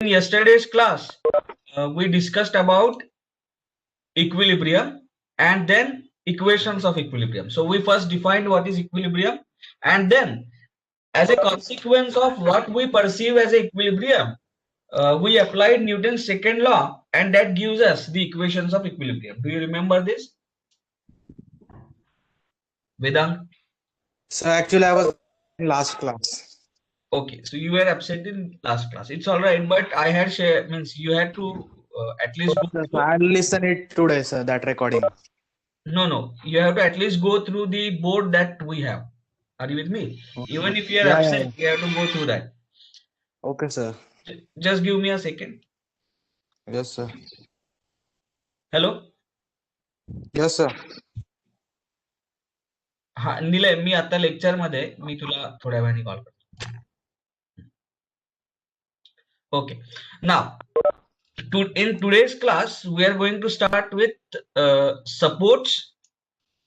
In yesterday's class, we discussed about equilibrium and then equations of equilibrium. So we first defined what is equilibrium, and then as a consequence of what we perceive as equilibrium, we applied Newton's second law, and that gives us the equations of equilibrium. Do you remember this, Vedant? So actually, I was in last class. Okay, so you were absent in last class. It's all right, but I had share means you had to at least go So through. I listen it today, sir. That recording. No, you have to at least go through the board that we have. Are you with me? Okay. Even if you are Yeah. absent, you have to go through that. Okay, sir. Just give me a second. Yes, sir. Hello. Yes, sir. हा निलय, मी आता lecture मध्ये मी तुला थोड्या वेळाने call करतो. Okay. Now, in today's class, we are going to start with supports,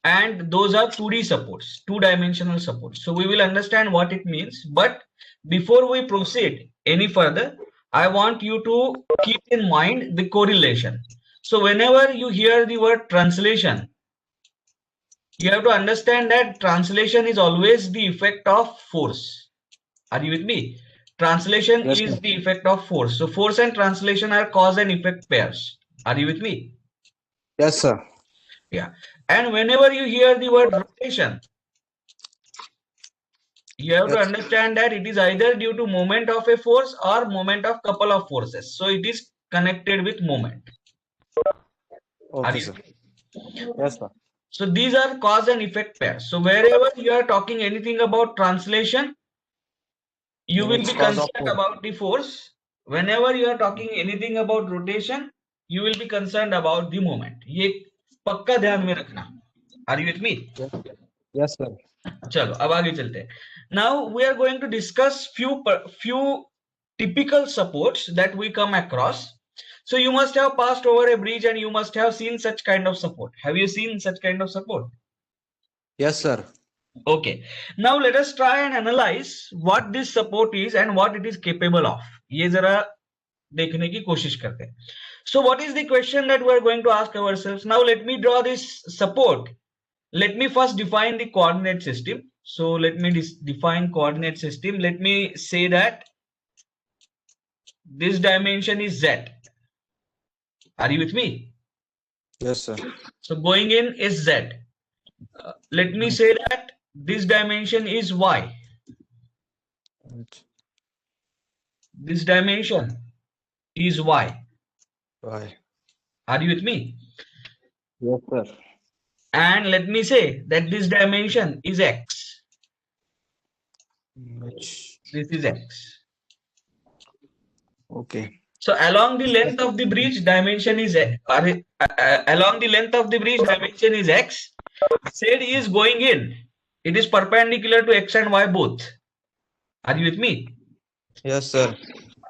and those are 2D supports, two-dimensional supports. So we will understand what it means. But before we proceed any further, I want you to keep in mind the correlation. So whenever you hear the word translation, you have to understand that translation is always the effect of force. Are you with me? Translation Yes, sir. is the effect of force. So force and translation are cause and effect pairs. Are you with me? Yes, sir. Yeah. And whenever you hear the word rotation, you have to Yes. understand that it is either due to moment of a force or moment of couple of forces. So it is connected with moment. Are Okay, you sir. with me? Yes, sir. So these are cause and effect pairs. So wherever you are talking anything about translation, you Then will it's be cause of concerned force. about the force. Whenever you are talking anything about rotation, you will be concerned about the moment. ये पक्का ध्यान में रखना. Are you with me? Yes. Yes, sir. चलो अब आगे चलते हैं. Now we are going to discuss few typical supports that we come across. So you must have passed over a bridge and you must have seen such kind of support. Have you seen such kind of support? Yes, sir. Okay. Now let us try and analyze what this support is and what it is capable of. ये जरा देखने की कोशिश करते हैं. So what is the question that we are going to ask ourselves? Now let me draw this support. Let me first define the coordinate system. So let me define coordinate system. Let me say that this dimension is Z. Are you with me? Yes, sir. So going in is Z. Let me say that this dimension is Y. This dimension is Y. Why? Are you with me? Yes, sir. And let me say that this dimension is X. Which? This is X. Okay. So along the length of the bridge, dimension is along the length of the bridge, dimension is X. Z is going in. It is perpendicular to X and Y both. Are you with me? Yes, sir.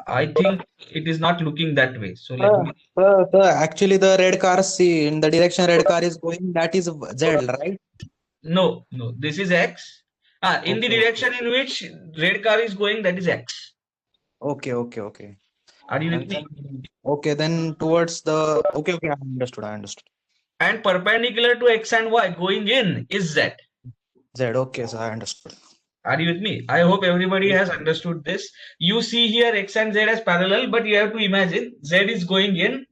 I think it is not looking that way. So let me. Sir, actually, the red car, see, in the direction red car is going, that is Z, right? No. This is X. In the Okay, direction in which red car is going, that is X. okay. Are you with And me? then, okay, then towards the, okay, I understood. And perpendicular to X and Y going in is Z. Z, okay, sir, I understood. Are you with me? I hope everybody has understood this. You see here X and Z as parallel, but you have to imagine Z is going in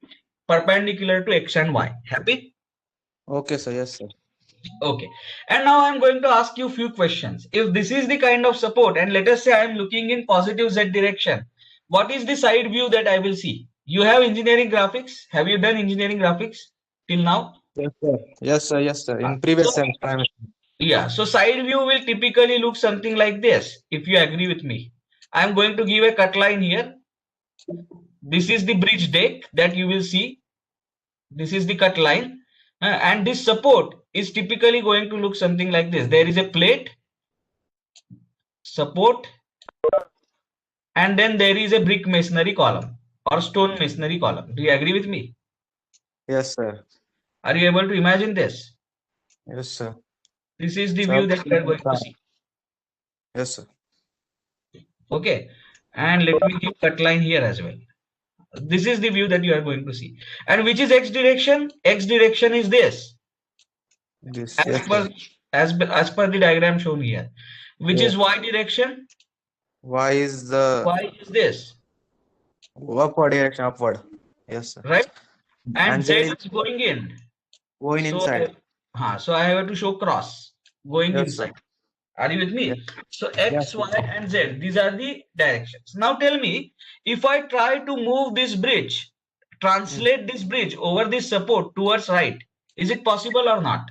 perpendicular to X and Y. Happy? Okay, sir, yes, sir. Okay. And now I'm going to ask you a few questions. If this is the kind of support, and let us say I am looking in positive Z direction, what is the side view that I will see? You have engineering graphics. Have you done engineering graphics till now? Yes, sir. Yes, sir. Uh, In previous So, time. yeah, so side view will typically look something like this, if you agree with me. I'm going to give a cut line here. This is the bridge deck that you will see. This is the cut line. And this support is typically going to look something like this. There is a plate, support, and then there is a brick masonry column or stone masonry column. Do you agree with me? Yes, sir. Are you able to imagine this? Yes, sir. This is the Sir, view that we are going to see. yes, sir. Okay. And let me give cut line here as well. This is the view that you are going to see. And which is x direction? X direction is this, This, as yes, per sir. as per the diagram shown here. Which is Yes. y direction? Y is the Y is this, upward direction, upward. Yes, sir. right? And And z Z is is going in. going So, inside. so I have to show cross going Yes, sir. inside. Are you with Yes. me? So Yes, x, y, and z, these are the directions. Now tell me, if I try to move this bridge, translate this bridge over this support towards right, is it possible or not?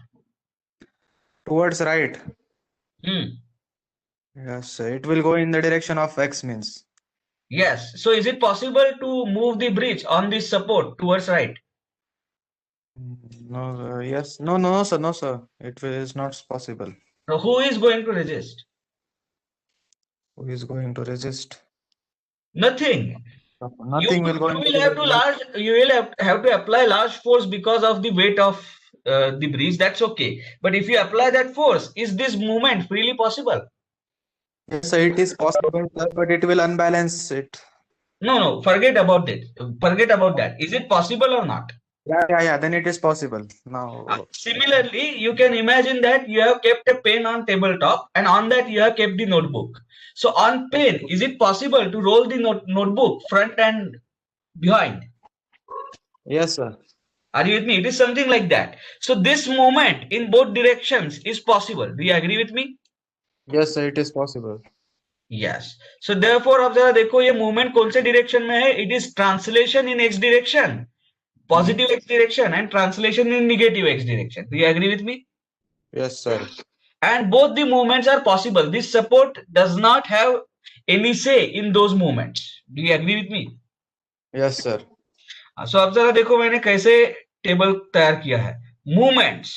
towards right. Hmm. Yes, sir. It will go in the direction of X means. Yes. So is it possible to move the bridge on this support towards right? No, yes. No, no, sir. No, sir. It is not possible. So who is going to resist? Who is going to resist? Nothing. Nothing will go You into will have to have to apply large force because of the weight of the bridge. That's okay. But if you apply that force, is this movement freely possible? Yes, sir. It is possible, sir, but it will unbalance it. No. Forget about it. Forget about that. Is it possible or not? Yeah. Then it is possible. Now, Similarly, you can imagine that you have kept a pen on tabletop, and on that you have kept the notebook. So on pen, is it possible to roll the notebook front and behind? yes, sir. Are you with me? It is something like that. So this movement in both directions is possible. Do you agree with me? Yes, sir. It is possible. Yes. So therefore, अब जरा देखो ये movement कौन से direction में है? It is translation in x direction, positive x direction, and translation in negative x direction. Do you agree with me? Yes, sir. And both the movements are possible. This support does not have any say in those movements. Do you agree with me? Yes, sir. So अब जरा देखो मैंने कैसे table तैयार किया है. Movements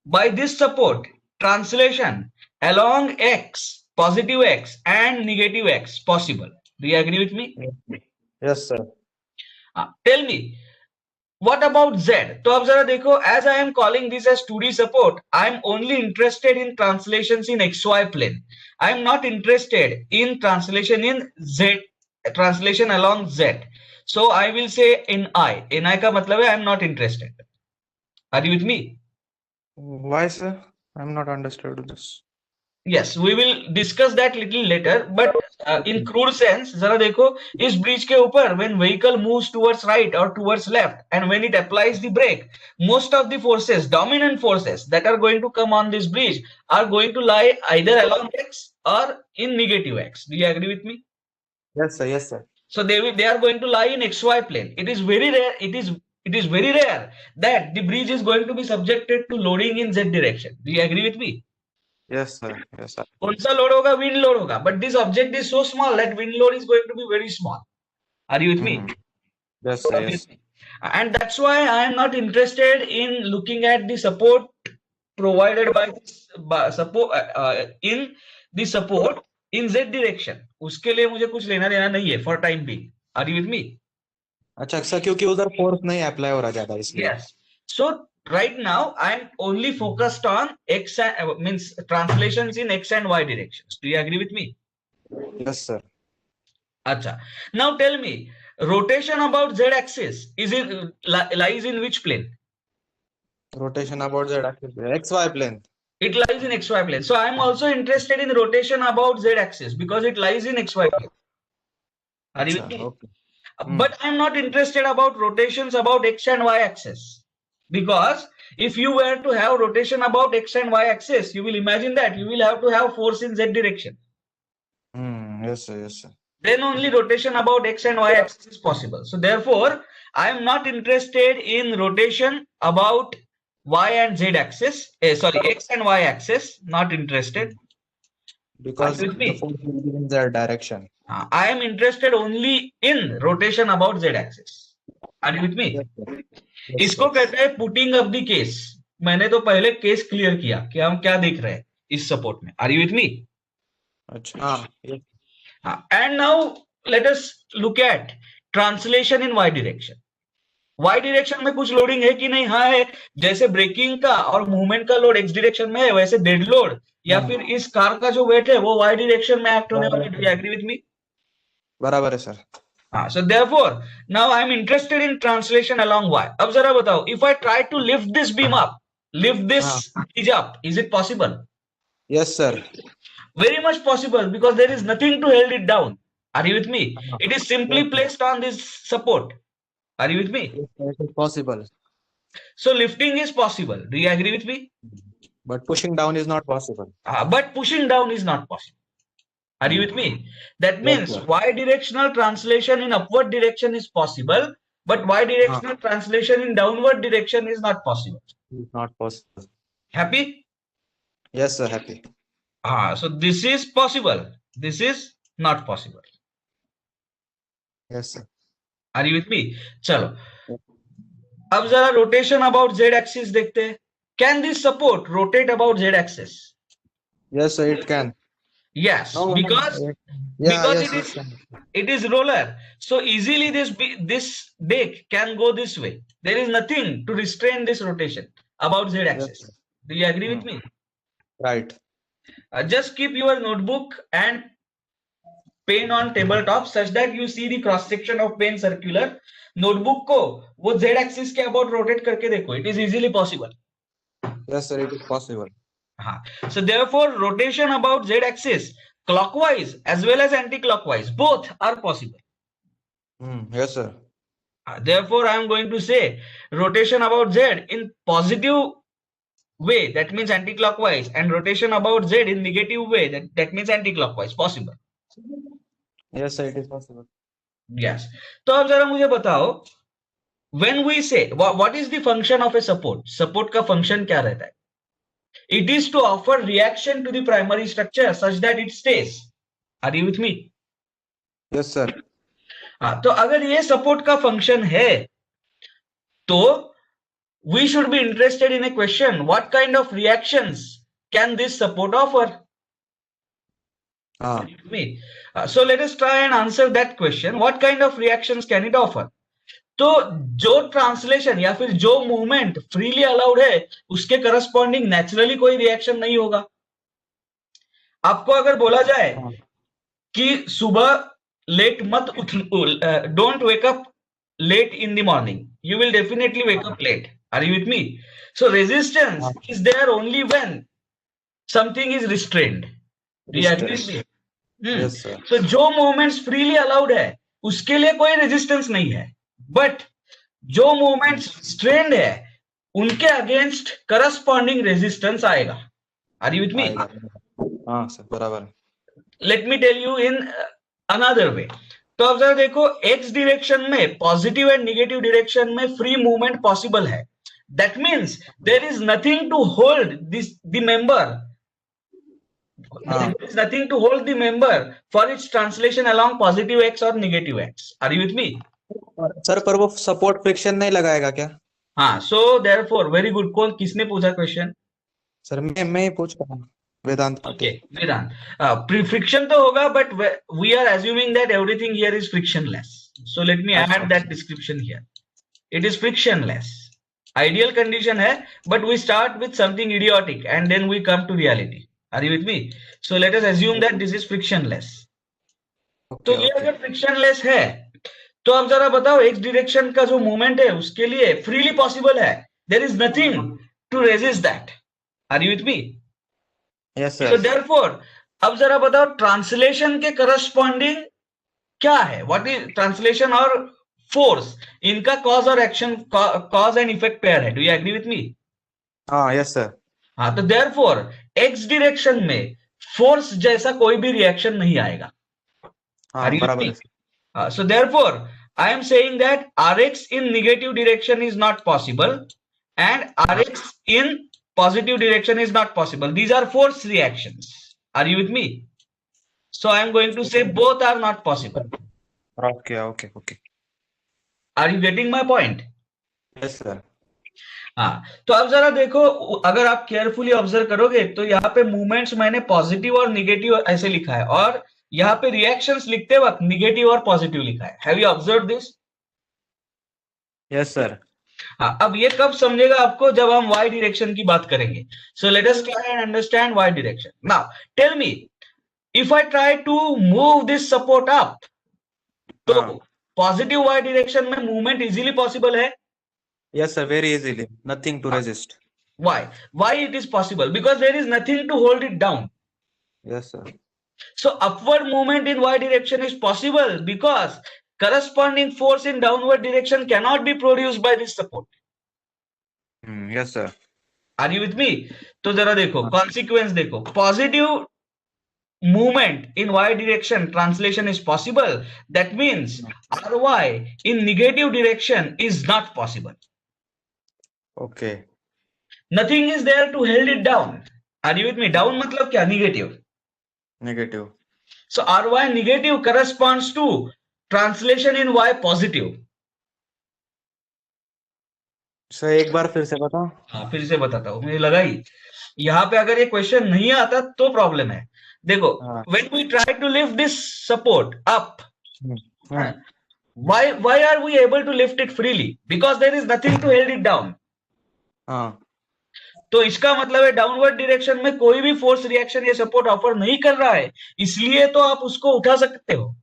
by this support, translation along x, positive x and negative x possible. Do you agree with me? Yes, sir. Tell me, what about z? तो अब जरा देखो, as I am calling this as 2D support, I am only interested in translations in xy plane. I am not interested in translation in z, translation along z. So I will say in I. In I का मतलब है I am not interested. Are you with me? Why, sir? I'm not understood this. Yes, we will discuss that little later. But in crude sense, जरा देखो इस bridge के ऊपर when vehicle moves towards right or towards left, and when it applies the brake, most of the forces, dominant forces that are going to come on this bridge are going to lie either along x or in negative x. Do you agree with me? Yes, sir. Yes, sir. So they are going to lie in xy plane. It is very rare. It is very rare that the bridge is going to be subjected to loading in z direction. Do you agree with me? Yes, sir. Yes, sir. कौन सा load होगा? Wind load होगा. But this object is so small that wind load is going to be very small. Are you with me? Yes, sir. Yes. And that's why I am not interested in looking at the support provided by support in the support in z direction. उसके लिए मुझे कुछ लेना देना नहीं है for time being. Are you with me? अच्छा sir, क्योंकि उधर फोर्स नहीं अप्लाई हो रहा ज्यादा इसलिए. Yes. So right now I am only focused on x and means translations in x and y directions. Do you agree with me? Yes, sir. Acha. Now tell me, rotation about z axis is lies in which plane? Rotation about z axis, xy plane. It lies in xy plane. So I am also interested in rotation about z axis because it lies in xy plane. Are you with me? Okay. But I am not interested about rotations about x and y axis, because if you were to have rotation about x and y axis, you will imagine that you will have to have force in z direction. Yes, sir. Yes, sir. Then only rotation about x and y axis is possible. So therefore, I am not interested in rotation about y and z axis. Sorry, x and y axis. Not interested. Because the force will be in that direction. I am interested only in rotation about z axis. Are you with me? Yes, इसको कहते हैं putting up the case. मैंने तो पहले case clear किया कि हम क्या देख रहे हैं इस सपोर्ट में. Are you with me? अच्छा. And now let us look at translation in y direction. y direction में कुछ लोडिंग है कि नहीं? हाँ है. जैसे ब्रेकिंग का और मूवमेंट का लोड x डायरेक्शन में है, वैसे डेड लोड या फिर इस कार का जो वेट है वो y डायरेक्शन में एक्ट होने वाला है. Do you agree with me? बराबर है sir. So therefore, now I'm interested in translation along y. अब जरा बताओ, if I try to lift this beam up, lift this bridge up, is it possible? Yes, sir. Very much possible, because there is nothing to hold it down. Are you with me? It is simply Yes, sir. placed on this support. Are you with me? Yes, sir, it is possible. So lifting is possible. Do you agree with me? But pushing down is not possible. But pushing down is not possible. Are you with me? That Yes, means sir. y-directional translation in upward direction is possible, but y-directional translation in downward direction is not possible. It's not possible. Happy? Yes, sir, happy. So this is possible. This is not possible. Yes, sir. Are you with me? चलो अब जरा rotation about z axis देखते हैं. Can this support rotate about z axis? Yes, sir, it can. Yes, because Yeah, because yes, it is roller, so easily this deck can go this way. There is nothing to restrain this rotation about z axis. Yes, Do you agree with me? right. Just keep your notebook and pen on tabletop such that you see the cross section of pen circular. Notebook को वो z axis के about rotate करके देखो. It is easily possible. Yes, sir, it is possible. So therefore, rotation about z axis clockwise as well as anti-clockwise, both are possible. Yes, sir. Therefore, I am going to say rotation about z in positive way, that means anti-clockwise, and rotation about z in negative way, that means anti-clockwise, possible. Yes, sir, it is possible. Yes. तो अब जरा मुझे बताओ, when we say what is the function of a support? Support का function क्या रहता है? It is to offer reaction to the primary structure such that it stays. Are you with me? Yes, sir. तो अगर ये support का function है, तो we should be interested in a question: what kind of reactions can this support offer? Are you with me? So let us try and answer that question. What kind of reactions can it offer? तो जो translation या फिर जो movement freely allowed है उसके corresponding naturally कोई reaction नहीं होगा. आपको अगर बोला जाए कि सुबह लेट मत उठ, don't wake up late in the morning, you will definitely wake up late. Are you with me? So resistance is there only when something is restrained. Do you agree with me? Yes, sir. सो जो movements freely allowed है उसके लिए कोई resistance नहीं है, but जो movements strained है उनके अगेंस्ट करस्पॉन्डिंग रेजिस्टेंस आएगा. Are you with me? हाँ सर, बराबर. Let me tell you in another way. तो अब जरा देखो, एक्स डायरेक्शन में पॉजिटिव एंड नेगेटिव डायरेक्शन में फ्री मूवमेंट पॉसिबल है. That means there is nothing to hold this the member. There is nothing to hold the member for its translation along positive x or negative x. Are you with me? Sir, पर वो support friction नहीं लगाएगा क्या? हाँ, so therefore very good. कौन किसने पूछा question? Sir मैं ही पूछ रहा हूँ, वेदांत पाटिल. Okay, Vedant. Friction तो होगा, but we are assuming that everything here is frictionless. So let me add that description here. It is frictionless. Ideal condition है, but we start with something idiotic and then we come to reality. Are you with me? So let us assume that this is frictionless. तो ये अगर frictionless है, तो अब जरा बताओ x direction का जो मूवमेंट है उसके लिए फ्रीली पॉसिबल है. There is nothing to resist that. Are you with me? Yes, sir. So therefore, अब जरा बताओ ट्रांसलेशन के करस्पॉन्डिंग क्या है? What is translation और फोर्स? इनका कॉज और action, cause and effect pair है. Do you agree with me? हाँ, yes sir. हाँ, तो therefore x डायरेक्शन में फोर्स जैसा कोई भी रिएक्शन नहीं आएगा. हाँ, बराबर. So therefore, I am saying that Rx in negative direction is not possible and Rx in positive direction is not possible. These are force reactions. Are you with me? So I am going to say both are not possible. Okay. Are you getting my point? Yes sir. हाँ, तो अब जरा देखो, अगर आप carefully observe करोगे तो यहाँ पे मूवमेंट्स मैंने पॉजिटिव और निगेटिव ऐसे लिखा है, और यहाँ पे रिएक्शंस लिखते वक्त निगेटिव और पॉजिटिव लिखा है. Have you observe this? Yes sir. हाँ, अब ये कब समझेगा आपको? जब हम y डायरेक्शन की बात करेंगे. So let us try and understand y direction. Now tell me, if I try to move this support up, तो पॉजिटिव y डायरेक्शन में मूवमेंट इजीली पॉसिबल है. Yes, sir. Very easily. Nothing to resist. Why it is possible? Because there is nothing to hold it down. Yes, sir. So upward movement in y direction is possible because corresponding force in downward direction cannot be produced by this support. Yes, sir. Are you with me? तो जरा देखो consequence देखो. Positive movement in y direction translation is possible. That means ry in negative direction is not possible. Okay. Nothing is there to hold it down. Are you with me? Down मतलब क्या? Negative. Negative. So ry negative corresponds to translation in y positive. Sir एक बार फिर से बताओ. हाँ फिर से बताता हूँ, मुझे लगा ही यहाँ पे अगर ये क्वेश्चन नहीं आता तो प्रॉब्लम है. देखो when we try to lift this support up, why are we able to lift it freely? Because there is nothing to hold it down. हाँ. तो इसका मतलब है डाउनवर्ड डायरेक्शन में कोई भी फोर्स रिएक्शन या सपोर्ट ऑफर नहीं कर रहा है, इसलिए तो आप उसको उठा सकते हो.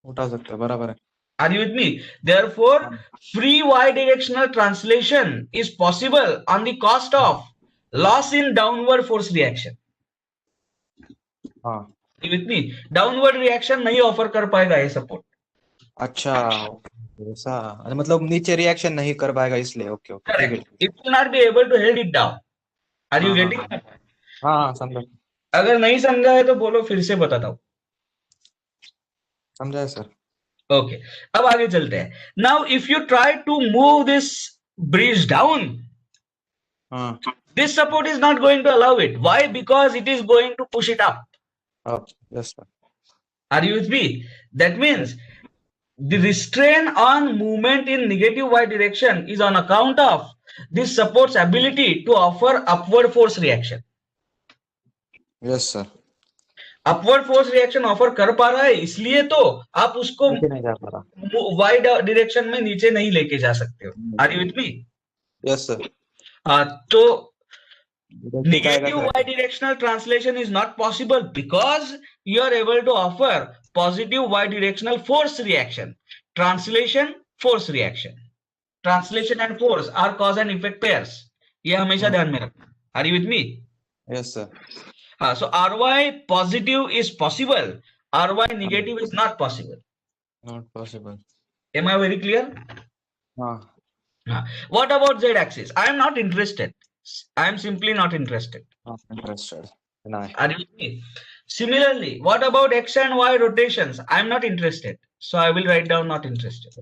उठा सकते हो, बराबर है. Are you with me? Therefore, free y directional translation is possible on the cost of loss in downward force reaction. हाँ. Are you with me? Downward reaction नहीं ऑफर कर पाएगा ये सपोर्ट. अच्छा, ऐसा मतलब नीचे रिएक्शन नहीं कर पाएगा इसलिए. ओके ओके, ठीक है. It will not be able to hold it down. Are you getting? हाँ समझा. अगर नहीं समझा है तो बोलो, फिर से बताता हूँ. समझा है सर. Okay, अब आगे चलते हैं. Now, if you try to move this bridge down, this support is not going to allow it. Why? Because it is going to push it up. Yes, sir. Are you with me? That means the restraint on movement in negative y direction is on account of this support's ability to offer upward force reaction. Yes, sir. Upward force reaction offer कर पा रहा है, इसलिए तो आप उसको Y direction में नीचे नहीं लेके जा सकते हो. Are you with me? Yes sir. तो negative y directional translation is not possible because you are able to offer positive y directional force reaction. Translation, force reaction. Translation and force are cause and effect pairs. ये हमेशा ध्यान में रखना. Are you with me? Yes, sir. So ry positive is possible, ry negative is not possible. Not possible. Am I very clear? What about z axis? I am not interested. I am simply not interested. Not interested. No. Are you with me? Similarly, what about x and y rotations? I am not interested. So I will write down not interested.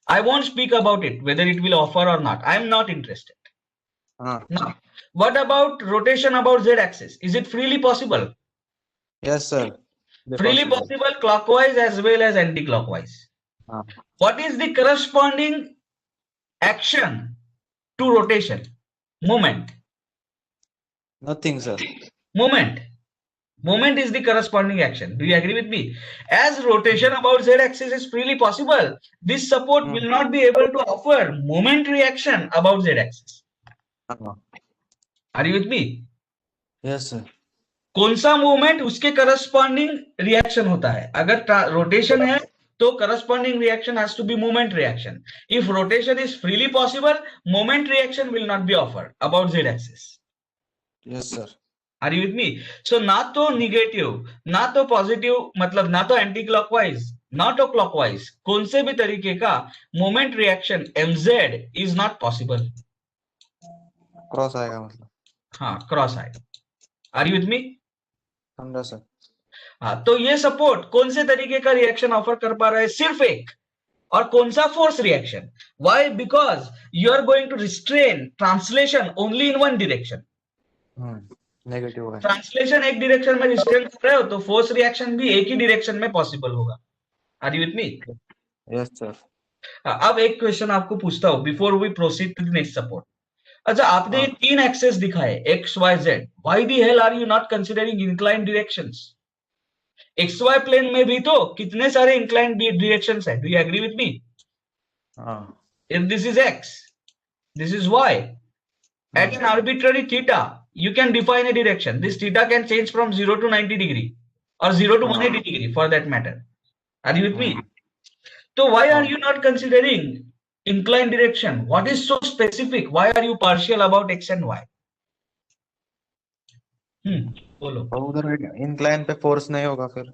I won't speak about it, whether it will offer or not. I am not interested. Now, what about rotation about z axis? Is it freely possible? Yes, sir. Freely possible clockwise as well as anti-clockwise. What is the corresponding action to rotation? Moment. Nothing, sir. Moment. Moment is the corresponding action. Do you agree with me? As rotation about z-axis is freely possible, this support will not be able to offer moment reaction about z-axis. Are you with me? Yes, sir. कौन सा movement उसके corresponding reaction होता है? अगर rotation है तो corresponding reaction has to be moment reaction. If rotation is freely possible, moment reaction will not be offered about Z axis. Yes sir. Are you with me? So ना तो negative, ना तो positive, मतलब ना तो anti clockwise, ना तो clockwise, कौन से भी तरीके का moment reaction MZ is not possible. Cross आएगा मतलब. हाँ, क्रॉस आएगा. Are you with me? समझा सर. हाँ, तो ये सपोर्ट कौन से तरीके का रिएक्शन ऑफर कर पा रहा है? सिर्फ एक. और कौन सा? Force reaction. Why? Because you are going to restrain translation only in one direction. Negative है. ट्रांसलेशन एक डायरेक्शन में रिस्ट्रेन कर रहे हो तो फोर्स रिएक्शन भी एक ही डायरेक्शन में पॉसिबल होगा. Are you with me? Yes sir. अब एक क्वेश्चन आपको पूछता हूं before we proceed to the next support. अच्छा, आपने तीन एक्सेस दिखाए, x y z. Why the hell are you not considering inclined directions? X y plane में भी तो कितने सारे इंक्लाइंड डायरेक्शंस है. Do you agree with me? If this is x, this is y, at an arbitrary theta you can define a direction. This theta can change from 0 to 90 degree or 0 to 180 degree for that matter. Are you with me? So why are हाँ you not considering inclined direction? What is so specific? Why are you partial about x and y? बोलो. और उधर incline पे force नहीं होगा फिर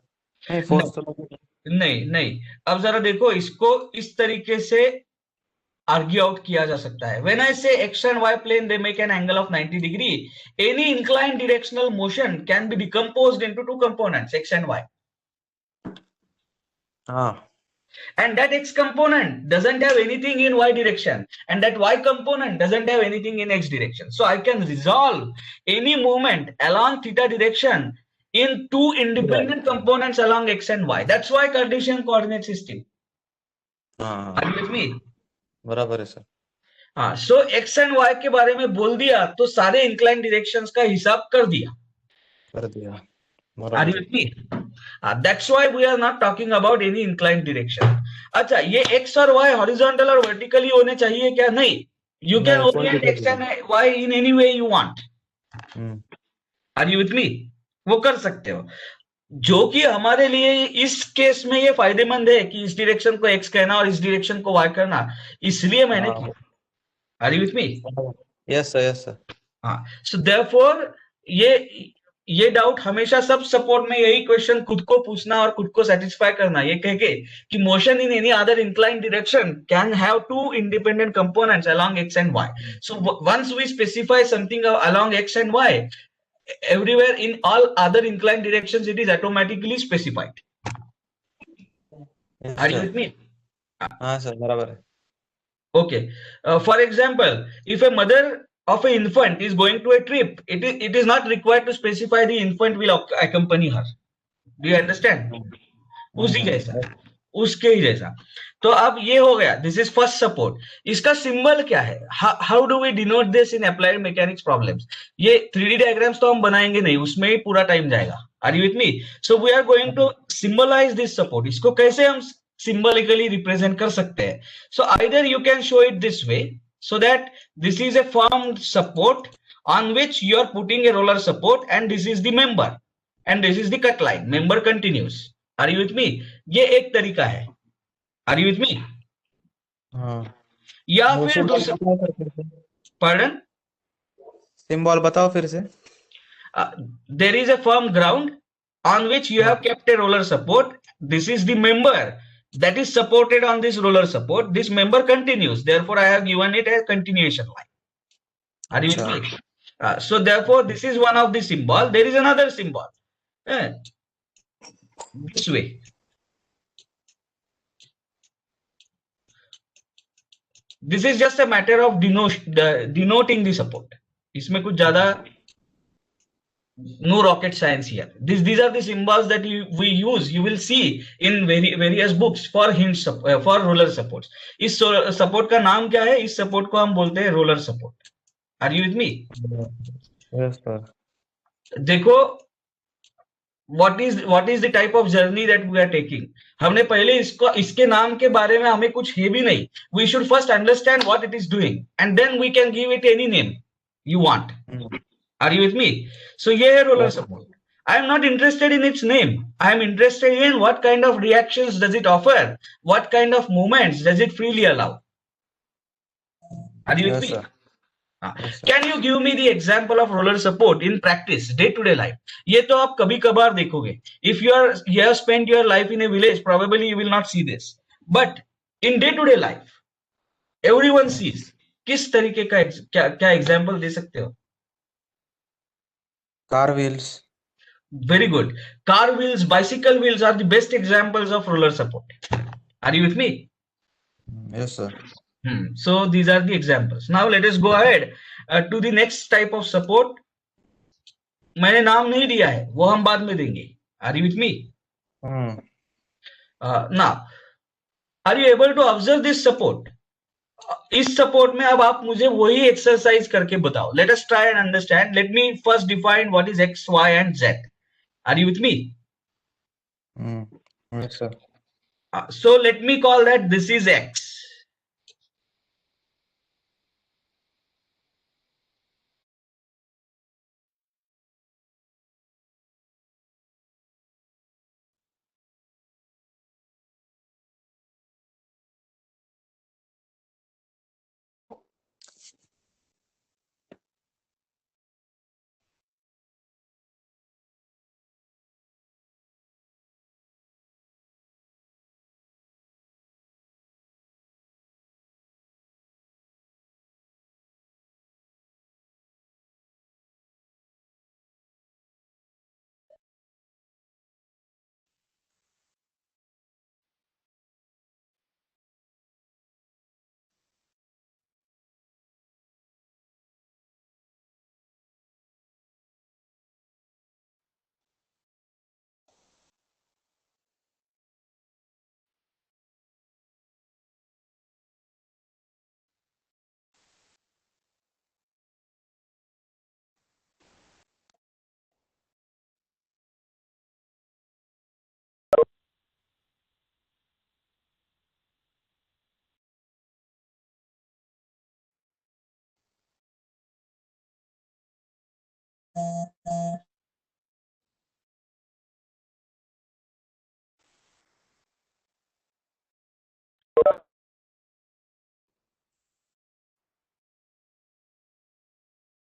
नहीं force नहीं, तो लगेगा। नहीं, नहीं. अब जरा देखो, इसको इस तरीके से argue out किया जा सकता है. When I say x and y plane, they make an angle of 90 degree. Any inclined directional motion can be decomposed into two components, x and y. हाँ And that x component doesn't have anything in y direction, and that y component doesn't have anything in x direction. So I can resolve any movement along theta direction in two independent components along x and y. That's why Cartesian coordinate system. हाँ Are you with me? बराबर है sir. हाँ, so x and y के बारे में बोल दिया तो सारे inclined directions का हिसाब कर दिया. कर दिया Are बराबर you है। with me? That's why we are not talking about any inclined direction. अच्छा, ये x और y horizontal और vertically होने चाहिए क्या? नहीं. You can नहीं कोई orient दिक्कत x नहीं। and y in any way you want. Hmm Are you with me? वो कर सकते हो. जो कि हमारे लिए इस केस में ये फायदेमंद है कि इस डायरेक्शन को x कहना और इस डायरेक्शन को y करना, इसलिए मैंने हाँ किया. Are you with me? Yes sir yes sir. हाँ, सो देयरफॉर ये डाउट हमेशा सब सपोर्ट में यही क्वेश्चन खुद को पूछना और खुद को सेटिस्फाई करना, ये कह के कि motion in any other inclined direction can have two independent components along x and y. So once we specify something along x and y, everywhere in all other inclined directions it is automatically specified. Yes Are you sir with me? हाँ sir बराबर है। Okay. For example, if a mother of an infant is going to a trip, it is not required to specify the infant will accompany her. Do you understand? उसी जैसा, उसके ही जैसा. तो अब ये हो गया, दिस इज फर्स्ट सपोर्ट. इसका सिंबल क्या है? How do we denote this in applied mechanics problems? ये 3D डायग्राम्स तो हम बनाएंगे नहीं, उसमें ही पूरा टाइम जाएगा. Are you with me? So we are going to symbolize this support. इसको कैसे हम सिंबलिकली रिप्रेजेंट कर सकते हैं? So either you can show it this way, so that this is a firm support on which you are putting a roller support, and this is the member and this is the cut line. Member continues. Are you with me? ये एक तरीका है. Are you with me? हाँ या वो फिर symbol दूसरा. बताओ सर फिर से। Pardon? सिंबल बताओ फिर से। There is a firm ground on which you हाँ have kept a roller support. This is the member that is supported on this roller support. This member continues. Therefore, I have given it a continuation line. Are you with अच्छा me? So therefore, this is one of the symbol. There is another symbol. Eh, this way. This is just a matter of denoting the support. इसमें कुछ ज्यादा no rocket science here. These are the symbols that we use. You will see in various books for hinge for roller supports. इस support का नाम क्या है? इस support को हम बोलते हैं roller support. Are you with me? Yes sir. देखो, what is the type of journey that we are taking. हमने पहले इसके नाम के बारे में हमें कुछ है भी नहीं. We should first understand what it is doing, and then we can give it any name you want. Are you with me? So ये है roller support. I am not interested in its name. I am interested in what kind of reactions does it offer, what kind of movements does it freely allow. Are you with yes me? Sir yes sir. Can you give me the example of roller support in practice, day to day life? ये तो आप कभी कभार देखोगे. If you have spent your life in a village, probably you will not see this. But in day to day life, everyone sees. किस तरीके का क्या एग्जाम्पल दे सकते हो? Car wheels. Very good. Car wheels, bicycle wheels are the best examples of roller support. Are you with me? Yes sir. So these are the examples. Now let us go ahead to the next type of support. मैंने नाम नहीं दिया है, वो हम बाद में देंगे. Are you with me? Now, are you able to observe this support? इस सपोर्ट में अब आप मुझे वही एक्सरसाइज करके बताओ. Let us try and understand. Let me first define what is x, y, and z. Are you with me? Yes sir. So let me call that this is x.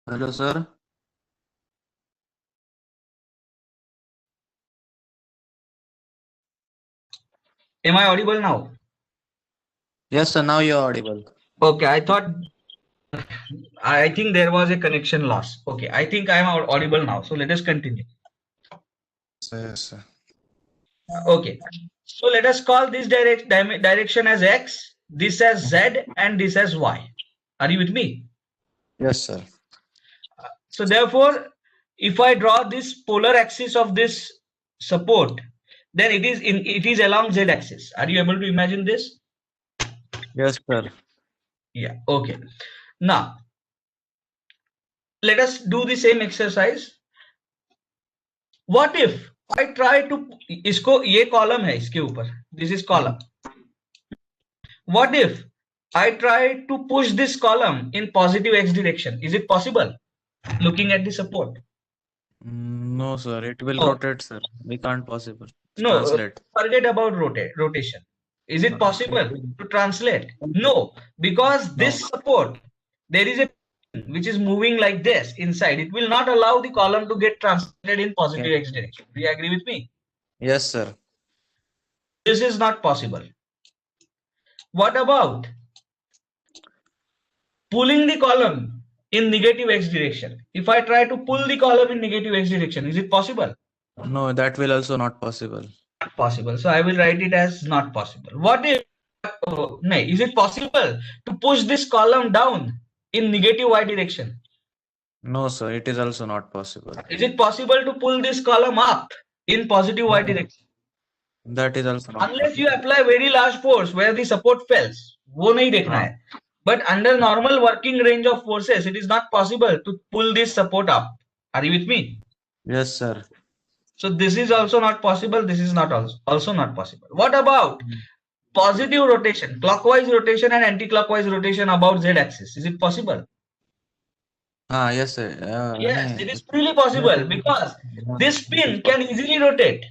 Hello, sir. Am I audible now? Yes, sir. Now you're audible. Okay, I think there was a connection loss. Okay, I think I am audible now. So let us continue. Yes, sir. Okay, so let us call this direction as X, this as Z, and this as Y. Are you with me? Yes, sir. So therefore, if I draw this polar axis of this support, then it is along Z axis. Are you able to imagine this? Yes, sir. Yeah. Okay. Now let us do the same exercise. What if I try to इसको ये column है इसके ऊपर, this is column. What if I try to push this column in positive x direction? Is it possible? Looking at the support. No, sir. It will Oh. rotate, sir. We can't possible. No, Translate. forget about rotation. Is it possible to translate? No, because this support, there is a which is moving like this inside. It will not allow the column to get translated in positive x direction. Do you agree with me? Yes, sir. This is not possible. What about pulling the column in negative x direction? If I try to pull the column in negative x direction, is it possible? No, that will also not possible. Not possible. So I will write it as not possible. What if, no, is it possible to push this column down in negative y direction? No, sir. It is also not possible. Is it possible to pull this column up in positive y direction? That is also not Unless you apply very large force where the support fails. वो नहीं देखना है. But under normal working range of forces, it is not possible to pull this support up. Are you with me? Yes, sir. So this is also not possible. This is not also not possible. What about positive rotation, clockwise rotation and anti-clockwise rotation about z-axis? Is it possible? Yes, sir. Yes, it is freely possible because this pin can easily rotate.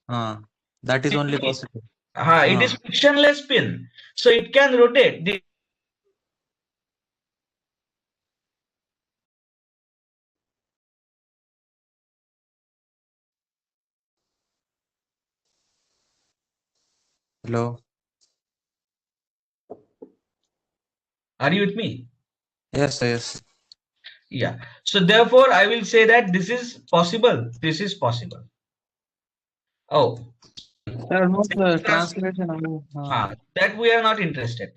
That is only possible. It is frictionless pin, so it can rotate. Hello. Are you with me? Yes, sir. Yes. Yeah. So therefore, I will say that this is possible. This is possible. Oh. Sir, no, sir. Translation. That we are not interested.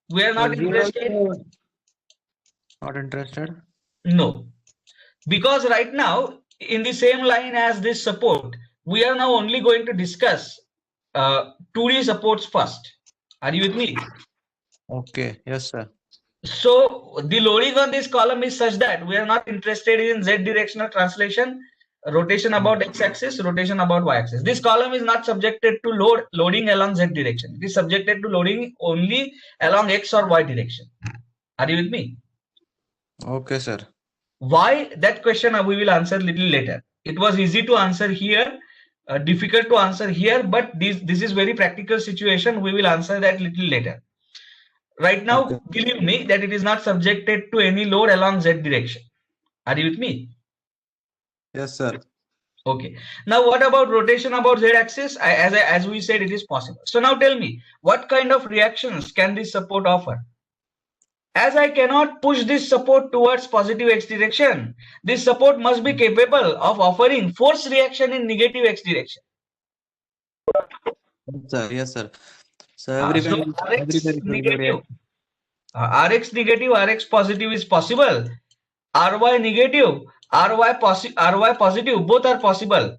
We are not interested. Not interested? No. Because right now, in the same line as this support, we are now only going to discuss 2D supports first. Are you with me? Okay. Yes, sir. So the loading on this column is such that we are not interested in z directional translation, rotation about x-axis, rotation about y-axis. This column is not subjected to loading along z direction. It is subjected to loading only along x or y direction. Are you with me? Okay, sir. Why? That question we will answer little later. It was easy to answer here, difficult to answer here, but this is very practical situation. We will answer that little later. Right now, okay, believe me that it is not subjected to any load along z direction. Are you with me? Yes, sir. Okay. Now, what about rotation about z-axis? As we said, it is possible. So now tell me, what kind of reactions can this support offer? As I cannot push this support towards positive x direction, this support must be capable of offering force reaction in negative x direction. Yes, sir. So Rx negative, Rx positive is possible. Ry negative, Ry positive, both are possible.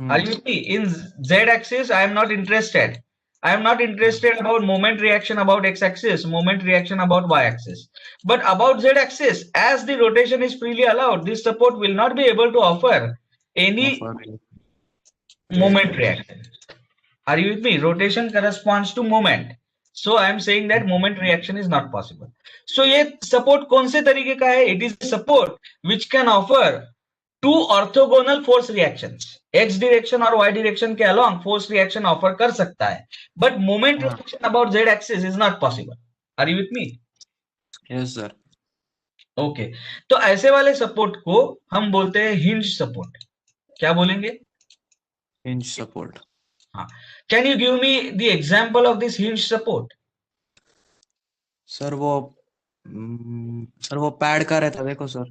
Are you with me? In z-axis, I am not interested. I am not interested about moment reaction about x-axis, moment reaction about y-axis. But about z-axis, as the rotation is freely allowed, this support will not be able to offer any moment reaction. Are you with me? Rotation corresponds to moment. So I am saying that moment reaction is not possible. So ये support कौन से तरीके का है? It is a support which can offer two orthogonal force reactions. X direction और Y direction के along force reaction offer कर सकता है. But moment हाँ. reaction about Z axis is not possible. Are you with me? Yes sir. Okay. तो ऐसे वाले support को हम बोलते हैं हिंज सपोर्ट. क्या बोलेंगे? Hinge support. हाँ. Can you give me the example of this hinge support? Sir वो पैड का रहता है, देखो सर,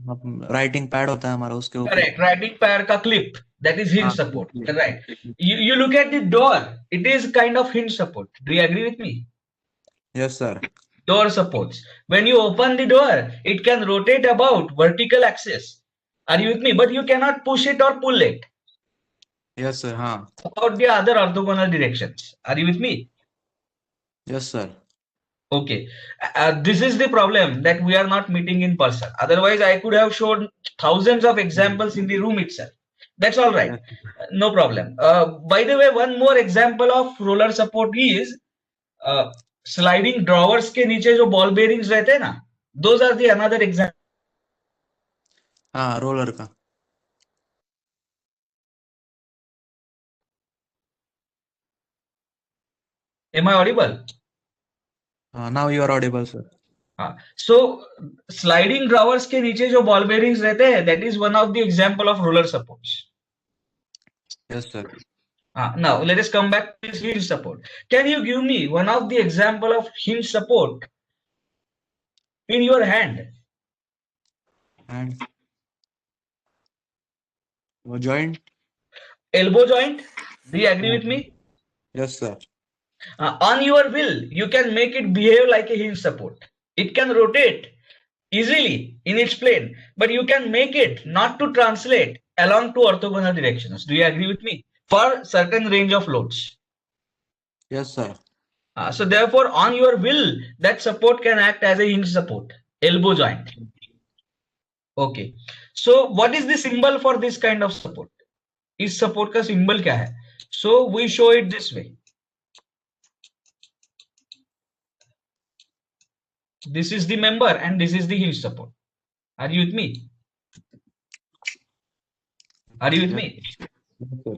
राइटिंग पैड होता है हमारा, उसके ऊपर. Correct. Writing pad का clip. That is hinge हाँ, support. clip. Right. You look at the door. It is kind of hinge support. Do you agree with me? Yes sir. Door supports. When you open the door, it can rotate about vertical axis. Are you with me? But you cannot push it or pull it Yes sir. हाँ. about the other orthogonal directions. Are you with me? Yes sir. Okay. This is the problem that we are not meeting in person. Otherwise, I could have shown thousands of examples in the room itself. That's all right. No problem. By the way, one more example of roller support is sliding drawers के नीचे जो ball bearings रहते हैं ना, those are the another example. हाँ, roller का. Am I audible? Now you are audible sir. So sliding drawers के नीचे जो ball bearings रहते हैं, that is one of the example of roller supports. Yes sir. Now let us come back to this hinge support. Can you give me one of the example of hinge support in your hand? And वो joint. Elbow joint. Do you agree with me? Yes sir. On your will, you can make it behave like a hinge support. It can rotate easily in its plane, but you can make it not to translate along two orthogonal directions. Do you agree with me? For certain range of loads. Yes sir. So therefore, on your will, that support can act as a hinge support, elbow joint. Okay. So what is the symbol for this kind of support? इस support का symbol क्या है? So we show it this way. This is the member and this is the hinge support. Are you with me? Are you with me? Yes, sir.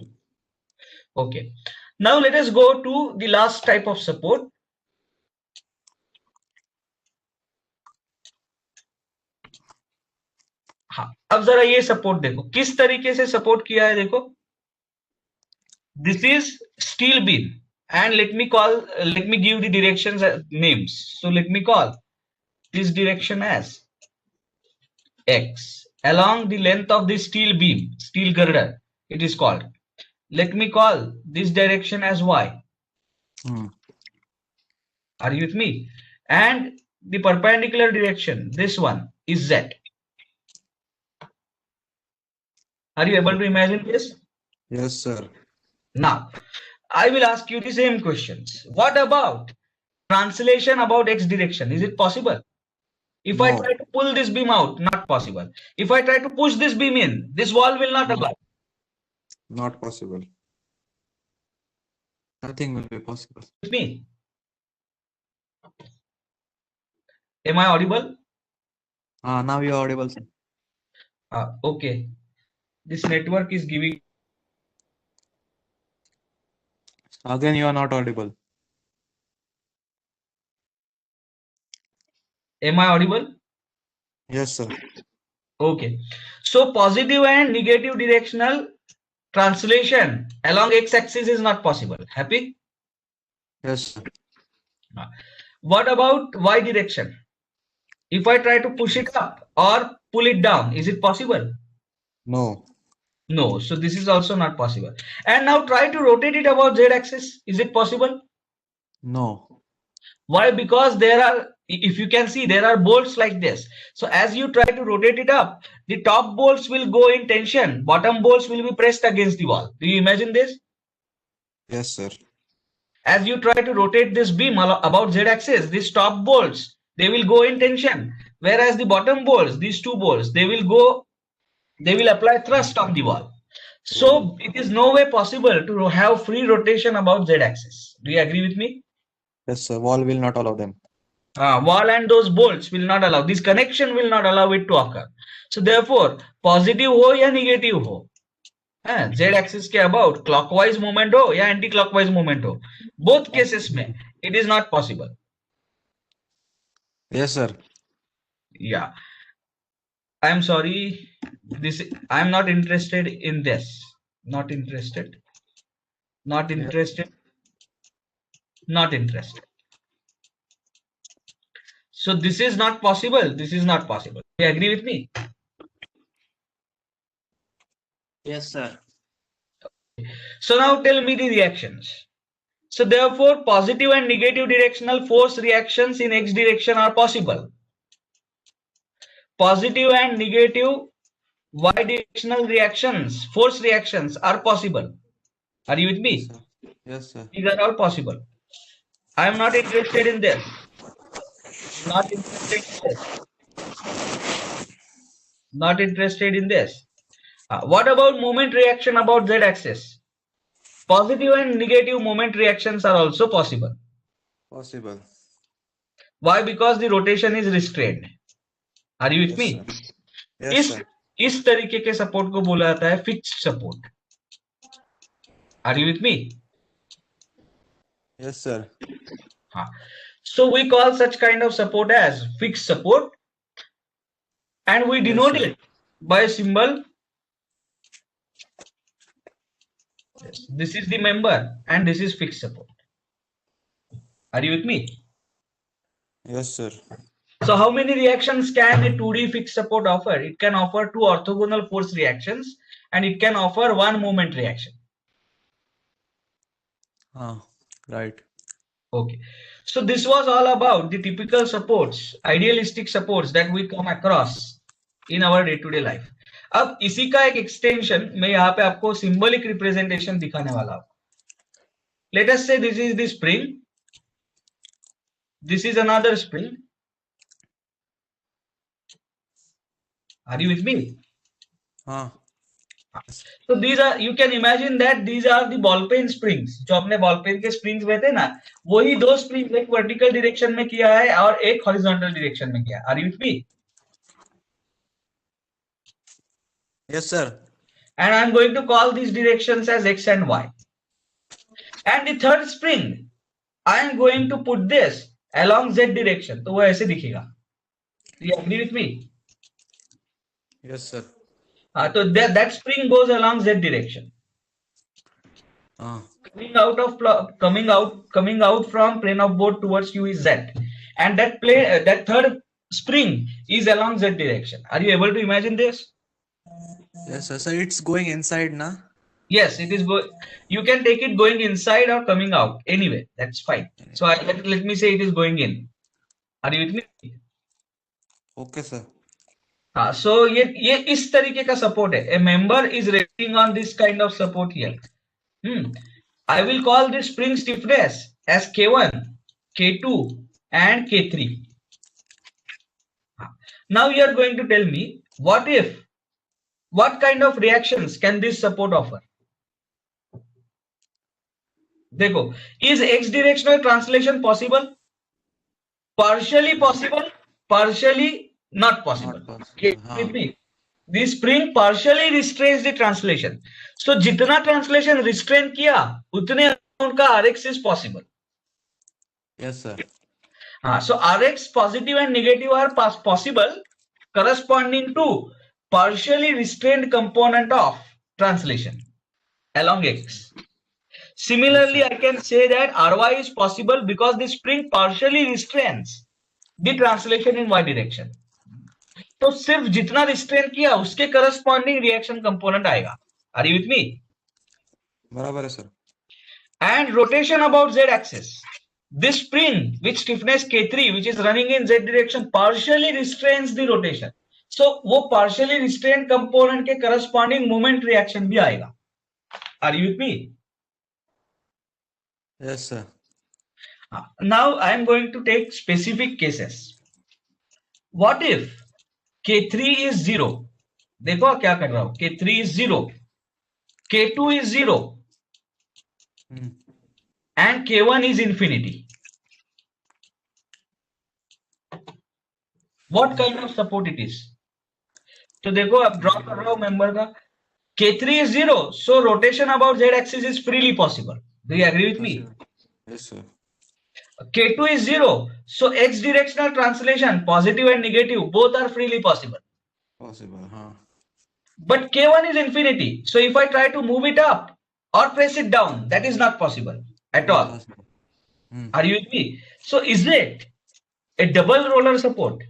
Okay. Now let us go to the last type of support. हाँ, अब जरा ये support देखो किस तरीके से support किया है. देखो, this is steel beam and let me give the directions names. So let me call this direction as X along the length of the steel beam, steel girder it is called. Let me call this direction as Y. Are you with me? And the perpendicular direction, this one is Z. Are you able to imagine this? Yes sir. Now I will ask you the same questions. What about translation about X direction? Is it possible? If I No. try to pull this beam out, not possible. If I try to push this beam in, this wall will not allow. Not possible. Nothing will be possible. With me? Am I audible? Now you are audible, sir. Okay. This network is giving. Again, you are not audible. Am I audible? Yes, sir. Okay. So positive and negative directional translation along x-axis is not possible. Happy? Yes, sir. What about y direction? If I try to push it up or pull it down, is it possible? No. No. So this is also not possible. And now try to rotate it about z-axis. Is it possible? No. Why? Because there are, if you can see, there are bolts like this. So as you try to rotate it up, the top bolts will go in tension. Bottom bolts will be pressed against the wall. Do you imagine this? Yes, sir. As you try to rotate this beam about z-axis, these top bolts, they will go in tension. Whereas the bottom bolts, these two bolts, they will apply thrust on the wall. So it is no way possible to have free rotation about z-axis. Do you agree with me? Yes, sir. Wall will not allow them. Wall and those bolts will not allow, this connection will not allow it to occur. So therefore positive हो या negative हो, z axis के about clockwise movement हो या anti clockwise movement हो, both cases में it is not possible. Yes, sir. Yeah, I am sorry, this I am not interested in this, not interested, not interested, not interested. So this is not possible, this is not possible. You agree with me? Yes, sir. So now tell me the reactions. So therefore positive and negative directional force reactions in x direction are possible. Positive and negative y directional reactions, force reactions are possible. Are you with me? Yes, sir. These are all possible. I am not interested in this. Not interested in this. Not interested in this. What about moment reaction about z axis? Positive and negative moment reactions are also possible. Possible. Why? Because the rotation is restrained. Are you with Yes, me? sir. Yes, sir. इस तरीके के support को बोला जाता है fixed support. Are you with me? Yes, sir. So we call such kind of support as fixed support, and we denote it by a symbol. Yes, this is the member and this is fixed support. Are you with me? Yes, sir. So how many reactions can a 2D fixed support offer? It can offer 2 orthogonal force reactions and it can offer 1 moment reaction. Right. Okay. So this was all about the typical supports, idealistic supports that we come across in our day-to-day life. अब इसी का एक extension मैं यहाँ पे आपको symbolic representation दिखाने वाला हूँ. Let us say this is the spring. This is another spring. Are you with me? So these are, you can imagine that these are the ball pen springs. जो अपने ball pen के springs में थे ना, वही 2 springs एक vertical direction में किया है और एक horizontal direction में किया. Are you with me? Yes, sir. And I'm going to call these directions as x and y. And the third spring, I am going to put this along z direction. तो वो ऐसे दिखेगा. Do you agree with me? Yes, sir. So that spring goes along z direction. Coming out from plane of board towards you is z, and that third spring is along z direction. Are you able to imagine this? Yes, sir. So it's going inside, na? Yes, it is going. You can take it going inside or coming out. Anyway, that's fine. So let me say it is going in. Are you with me? Okay, sir. So ये इस तरीके का support है. A member is resting on this kind of support here. I will call this spring stiffness as K1, K2, and K3. Now you are going to tell me what kind of reactions can this support offer? देखो, is x directional translation possible? Partially possible, partially not possible. Okay, with me. The spring partially restrains the translation. So जितना translation restrain किया, उतने amount का Rx is possible. Yes, sir. So Rx positive and negative are possible corresponding to partially restrained component of translation along x. Similarly, I can say that Ry is possible because the spring partially restrains the translation in y direction. तो सिर्फ जितना restrain किया उसके corresponding reaction component आएगा. Are you with me? बराबर है sir. And rotation about z axis. This spring with stiffness K3 which is running in z direction partially restrains the rotation. So वो partially restrained component के corresponding moment reaction भी आएगा. Are you with me? Yes, sir. Now I am going to take specific cases. What if K3 is 0? देखो क्या कर रहा हूं. K3 is 0, K2 is 0, and K1 is infinity. What kind of support it is? तो देखो अब draw कर रहा हूं मेंबर का. K3 is 0, so rotation about z axis is freely possible. Do you agree with me? Yes, sir. K2 is 0, so x directional translation, positive and negative, both are freely possible. Possible, huh? But K1 is infinity, so if I try to move it up or press it down, that is not possible at all. Possible. Are you with me? So is it a double roller support?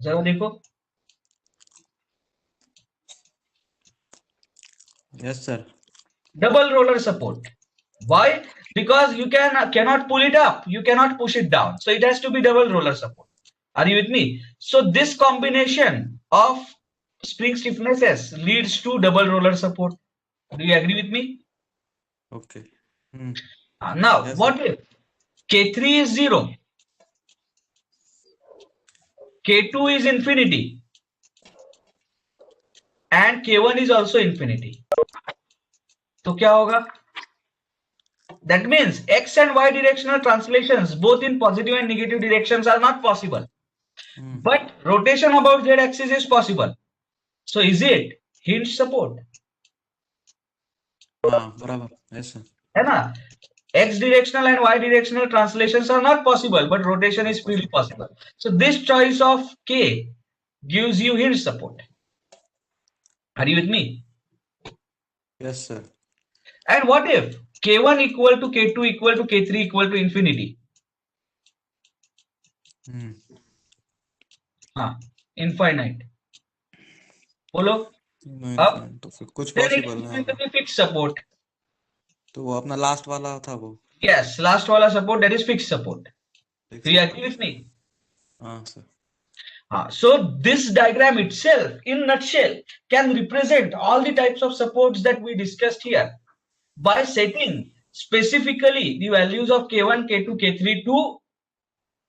जरा देखो. Yes, sir. Double roller support. Why? Because you cannot pull it up, you cannot push it down, so it has to be double roller support. Are you with me? So this combination of spring stiffnesses leads to double roller support. Do you agree with me? Okay. Now Yes, what if K3 is 0, K2 is infinity, and K1 is also infinity? तो क्या होगा? That means x and y directional translations both in positive and negative directions are not possible. But rotation about z axis is possible. So is it hinge support? बराबर. Yes, sir. है ना? X directional and y directional translations are not possible, but rotation is freely possible. So this choice of K gives you hinge support. Are you with me? Yes, sir. And what if K1 equal to K2 equal to K3 equal to infinity? Infinite. बोलो. अब तो फिर कुछ then it possible is ना going to होगा. be fixed support. तो वो अपना लास्ट वाला था वो. Yes, last wala support, that is fixed support. Do you agree with me? हाँ, sir. So this diagram itself, in nutshell, can represent all the types of supports that we discussed here by setting specifically the values of K1, K2, K3 to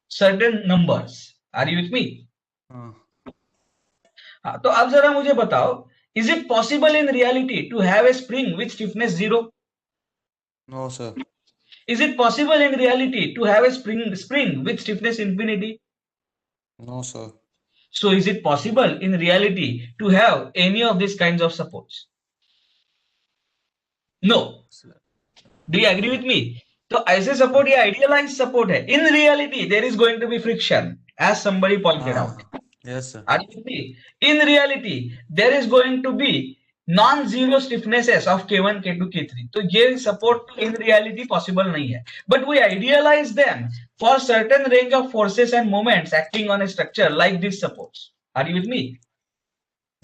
certain numbers. Are you with me? तो अब जरा मुझे बताओ, is it possible in reality to have a spring with stiffness 0? No, sir. Is it possible in reality to have a spring with stiffness infinity? No, sir. So is it possible in reality to have any of these kinds of supports? No. Do you agree with me? So ऐसे support ये idealized support है. In reality, there is going to be friction, as somebody pointed out. Yes, sir. Are you with me? In reality, there is going to be non-zero stiffnesses of K1, K2, K3. तो ये support in reality possible नहीं है. But we idealize them for certain range of forces and moments acting on a structure like these supports. Are you with me?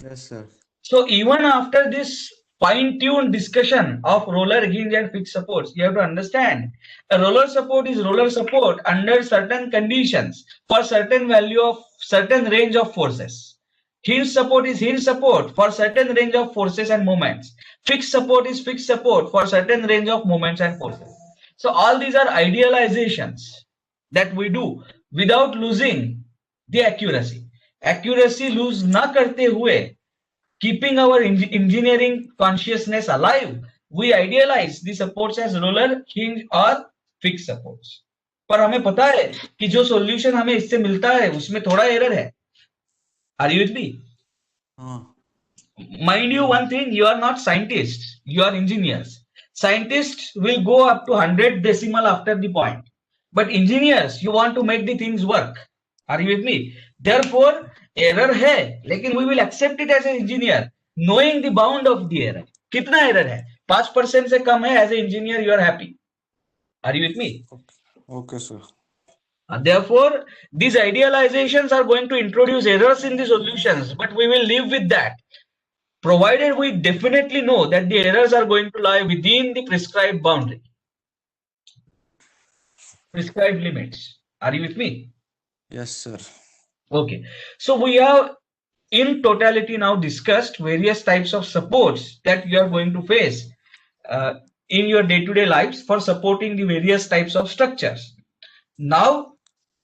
Yes, sir. So even after this fine-tuned discussion of roller, hinge and fixed supports, you have to understand a roller support is roller support under certain conditions for certain value of certain range of forces. Hinge support is hinge support for certain range of forces and moments. Fixed support is fixed support for certain range of moments and forces. So all these are idealizations that we do without losing the accuracy. Accuracy lose ना करते हुए, keeping our engineering consciousness alive, we idealize the supports as roller, hinge or fixed supports. पर हमें पता है कि जो solution हमें इससे मिलता है उसमें थोड़ा error है. Are you with me? Mind you one thing, you are not scientists, you are engineers. Scientists will go up to 100 decimal after the point. But engineers, you want to make the things work. Are you with me? Therefore, error है, लेकिन we will accept it as an engineer, knowing the bound of the error. कितना error है? 5% से कम है, as an engineer you are happy. Are you with me? Okay, sir. Therefore, these idealizations are going to introduce errors in the solutions, but we will live with that, provided we definitely know that the errors are going to lie within the prescribed boundary, prescribed limits. Are you with me? Yes, sir. Okay. So we have in totality now discussed various types of supports that you are going to face in your day-to-day lives for supporting the various types of structures. Now,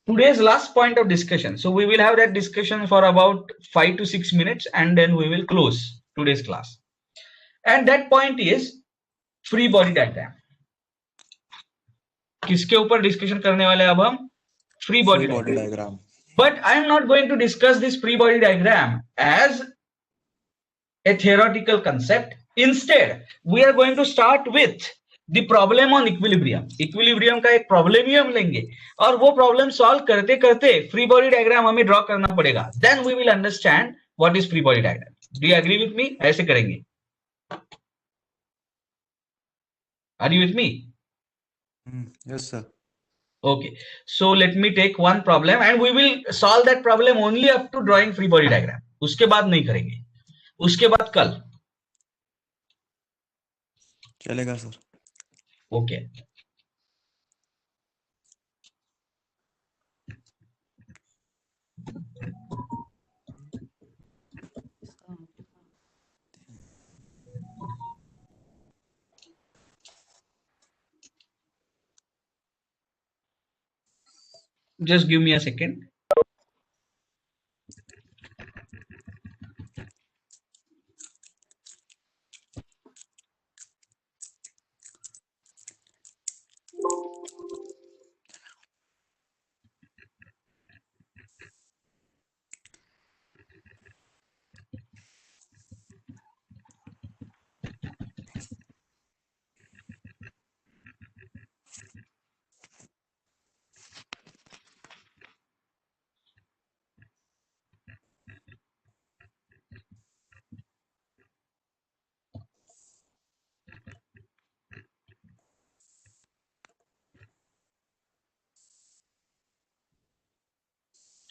today's last point of discussion. So we will have that discussion for about 5 to 6 minutes and then we will close today's class. And that point is free body diagram. किसके ऊपर discussion करने वाले अब हम? Free body diagram. But I am not going to discuss this free body diagram as a theoretical concept. Instead, we are going to start with the problem on equilibrium. Equilibrium का एक problem ही हम लेंगे और वो problem solve करते करते free body diagram हमें draw करना पड़ेगा. Then we will understand what is free body diagram. Do you agree with me? ऐसे करेंगे. Are you with me? Yes, sir. Okay. So let me take one problem and we will solve that problem only up to drawing free body diagram. उसके बाद नहीं करेंगे. उसके बाद कल. चलेगा sir. Okay. Just give me a second.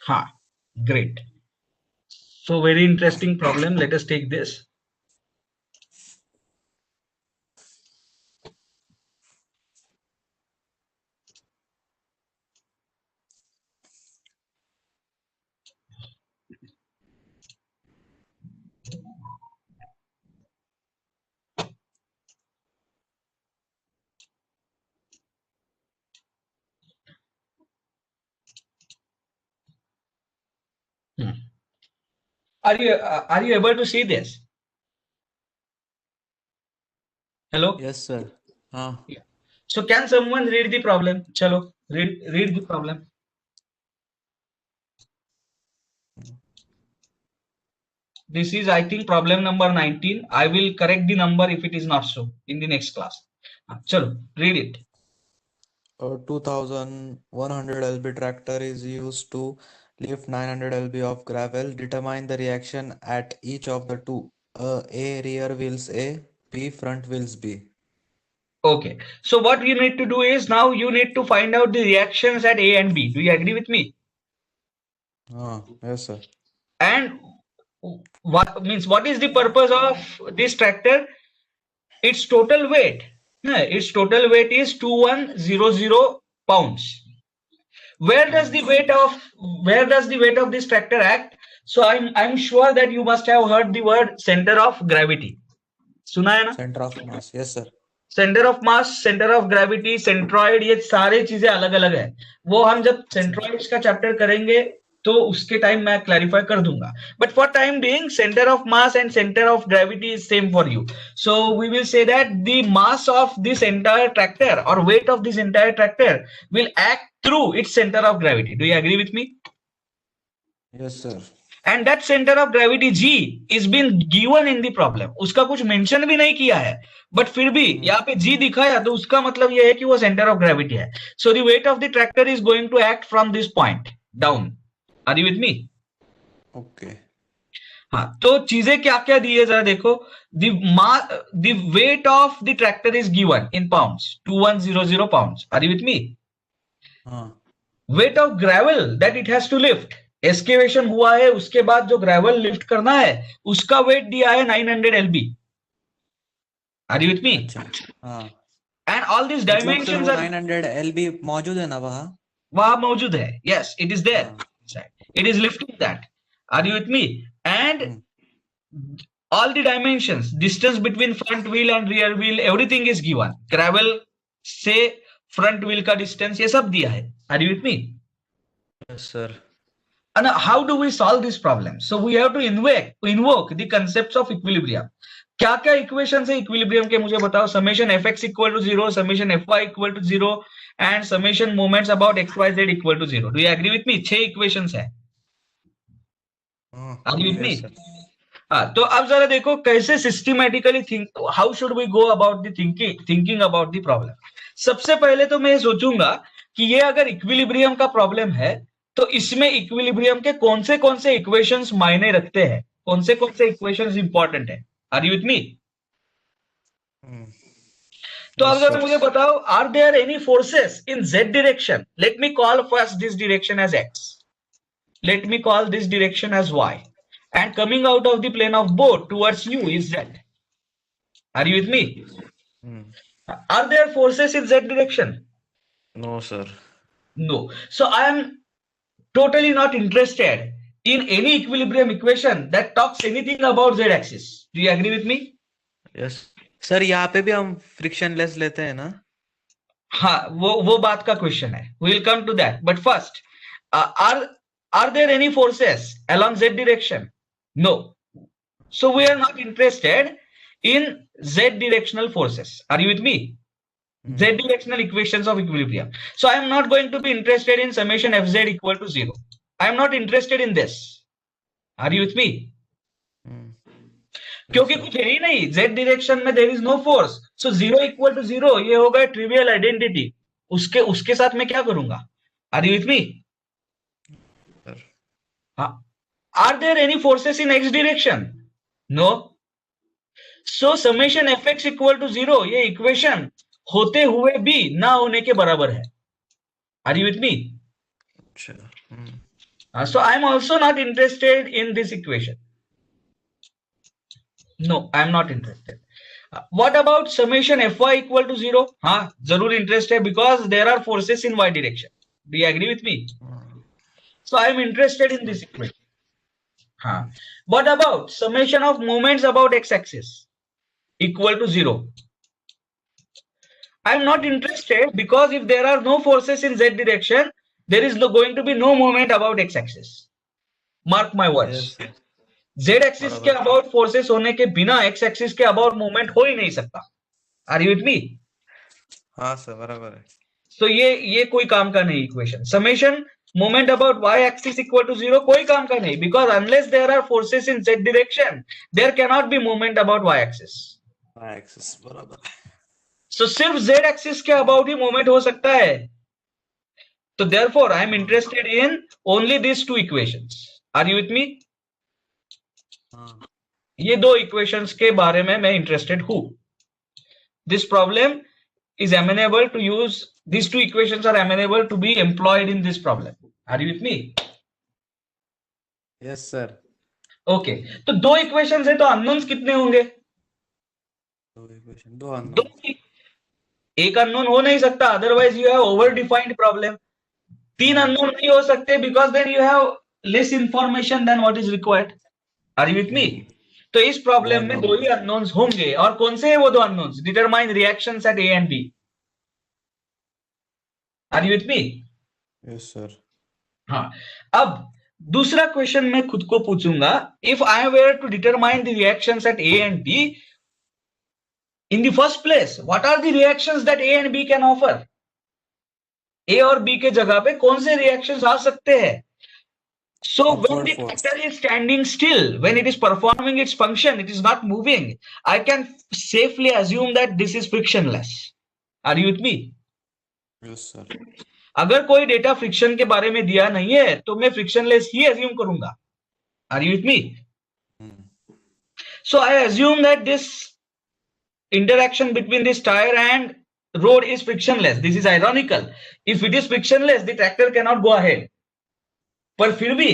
Ha, great. So very interesting problem. Let us take this. Are you able to see this? Hello? Yes, sir. हाँ. So can someone read the problem? Chalo, read the problem. This is, I think, problem number 19. I will correct the number if it is not so in the next class. Chalo, read it. A 2100 lb tractor is used to lift 900 lb of gravel. Determine the reaction at each of the two. A rear wheels A, B front wheels B. Okay. So what you need to do is now you need to find out the reactions at A and B. Do you agree with me? Yes, sir. And what is the purpose of this tractor? Its total weight. Its total weight is 2100 pounds. Where does the weight of this tractor act? So I'm sure that you must have heard the word center of gravity. सुना है ना? Center of mass. Yes, sir. Centre of mass, centre of gravity, centroid, ये सारे चीजें अलग अलग है. वो हम जब सेंट्रॉइड्स का चैप्टर करेंगे तो उसके टाइम मैं क्लैरिफाई कर दूंगा. But for time being centre of mass and centre of gravity is same for you. So we will say that the mass of this entire tractor और weight of this entire tractor will act through its centre of gravity. Do you agree with me? Yes, sir. And that center of gravity G is been given in the problem. उसका कुछ mention भी नहीं किया है, but फिर भी यहाँ पे G दिखाया तो उसका मतलब ये है कि वो सेंटर ऑफ ग्रेविटी है. So the weight of the tractor is going to act from this point down. Are you with me? Okay. हाँ, तो चीजें क्या क्या दी है जरा देखो. The weight of the tractor is given in pounds, 2100 pounds. Are you with me? Weight of gravel that it has to lift. Excavation हुआ है, उसके बाद जो ग्रेवल लिफ्ट करना है उसका वेट दिया है 900 lb. Are you with me? And all these dimensions are 900 lb मौजूद है ना वहां मौजूद है. Yes, it is there. It is lifting that. Are you with me? And all the dimensions, distance between front wheel and rear wheel, everything is given. Gravel से front wheel का distance ये सब दिया है. Are you with me? Yes, sir. And how do we solve this problem? So we have to invoke the concepts of equilibrium. क्या क्या equation है equilibrium के मुझे बताओ. Summation fx equal to 0, summation fy equal to 0 and summation moments about xyz equal to 0. Do you agree with me? 6 equations है. Are you with me? Yes, sir. हाँ, तो अब जरा देखो कैसे systematically think, how should we go about the thinking about the problem. सबसे पहले तो मैं सोचूंगा कि ये अगर इक्विलिब्रियम का प्रॉब्लम है तो इसमें इक्विलिब्रियम के कौन से इक्वेशंस मायने रखते हैं, कौन से इक्वेशंस इंपॉर्टेंट है. Are you with me? तो अब Yes, जरा sir. मुझे बताओ, are there any forces in z direction? Let me call first this direction as x, let me call this direction as y, and coming out of the plane of both towards you is z. Are you with me? Are there forces in z direction? No, sir. No. So I am totally not interested in any equilibrium equation that talks anything about z axis. Do you agree with me? Yes. Sir यहाँ पे भी हम frictionless लेते हैं ना? हाँ, वो बात का क्वेश्चन है. We will come to that. But first, are there any forces along z direction? No. So we are not interested in z directional forces. Are you with me? Z directional equations of equilibrium. So I am not going to be interested in summation fz equal to 0. I am not interested in this. Are you with me? क्योंकि कुछ है ही नहीं z direction में, there is no force. So 0 equal to 0 ये होगा trivial identity. उसके साथ मैं क्या करूंगा? Are you with me? Are there any forces in x direction? No. So summation fx equal to 0 ये इक्वेशन होते हुए भी ना होने के बराबर है. Are you with me? So I am also not interested in this equation. No, I am not interested. What about summation fy equal to 0? हाँ, जरूर interest है because there are forces in y direction. Do you agree with me? So I am interested in this equation. हाँ. What about summation of moments about x-axis equal to 0? I am not interested because if there are no forces in z direction, there is going to be no moment about x-axis. Mark my words. Yes, z axis के about forces होने के बिना x axis के about movement हो ही नहीं सकता. Are you with me? हाँ सर, बराबर है. तो ये कोई काम का नहीं equation. Summation moment about y axis equal to 0 कोई काम का नहीं, because unless there are forces in z direction there can not be movement about y axis. Y axis बराबर है. सो सिर्फ z axis के अबाउट ही मूवमेंट हो सकता है. तो therefore I am interested in only this two equations. Are you with me? ये दो इक्वेशंस के बारे में मैं इंटरेस्टेड हूं. This problem is amenable to use, these two equations are amenable to be employed in this problem. Are you with me? Yes, sir. Okay. तो दो equations है तो अननोन्स कितने होंगे? दो unknown. एक अननोन हो नहीं सकता, otherwise you have over defined problem. तीन अननोन नहीं हो सकते because then you have less information than what is required. Are you with me? तो इस प्रॉब्लम में दो ही अननोन्स होंगे. और कौन से हैं वो दो unknowns? Determine reactions at A and B. Are you with me? Yes sir. हाँ. अब दूसरा क्वेश्चन मैं खुद को पूछूंगा, if I were to determine the reactions at A and B, in the first place what are the reactions that A and B can offer? A और B के जगह पे कौन से रिएक्शंस आ सकते हैं? So when the reactor is standing still, when it is performing its function, it is not moving, I can safely assume that this is frictionless. Are you with me? Yes, sir. अगर कोई data friction के बारे में दिया नहीं है तो मैं फ्रिक्शनलेस ही assume करूंगा. Are you with me? So I assume that this interaction between this tire and road is frictionless. This is ironical. If it is frictionless, the tractor cannot go ahead. पर फिर भी,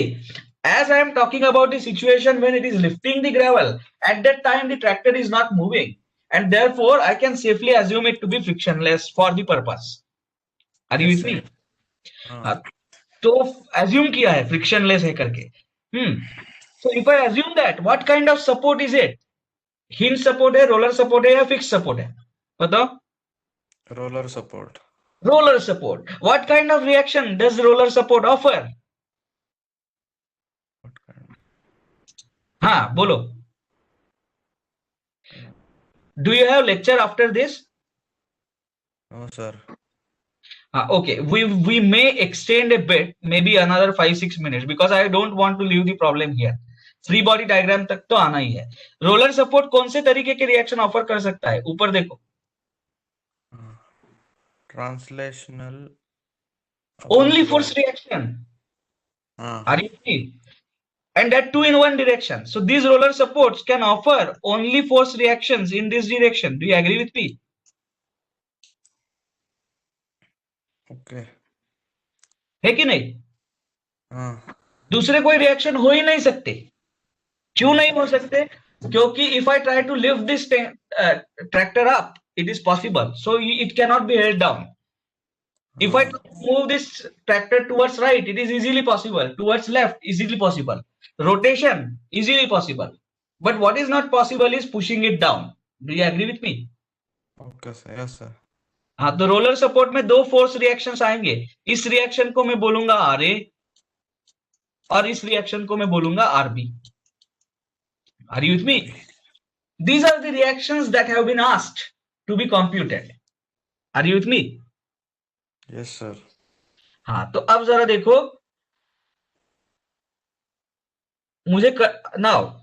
as I am talking about the situation when it is lifting the gravel, at that time the tractor is not moving, and therefore I can safely assume it to be frictionless for the purpose. Are you with me? तो assume किया है frictionless है करके. So if I assume that, what kind of support is it? Hinge support है, roller support है या fixed support है? बताओ. Roller support. Roller support. What kind of reaction does roller support offer? हाँ बोलो. Do you have lecture after this? No, sir. Okay, we may extend a bit, maybe another 5-6 minutes, because I don't want to leave the problem here. Free body diagram तक तो आना ही है. Roller support कौन से तरीके के reaction offer कर सकता है? ऊपर देखो, translational only force reaction. Are you see? And that too in one direction. So these roller supports can offer only force reactions in this direction. Do you agree with me? Okay. है कि नहीं? हाँ. दूसरे कोई reaction हो ही नहीं सकते. क्यों नहीं हो सकते? क्योंकि if I try to lift this tractor up, it is possible. So it cannot be held down. If I move this tractor towards right, it is easily possible. Towards left, easily possible. Rotation, easily possible. But what is not possible is pushing it down. Do you agree with me? Okay sir. Yes sir. हाँ, तो roller support में दो force reactions आएंगे. इस reaction को मैं बोलूंगा RA और इस रिएक्शन को मैं बोलूंगा RB. Are you with me? These are the reactions that have been asked to be computed. Are you with me? Yes sir. हाँ, तो अब जरा देखो मुझे now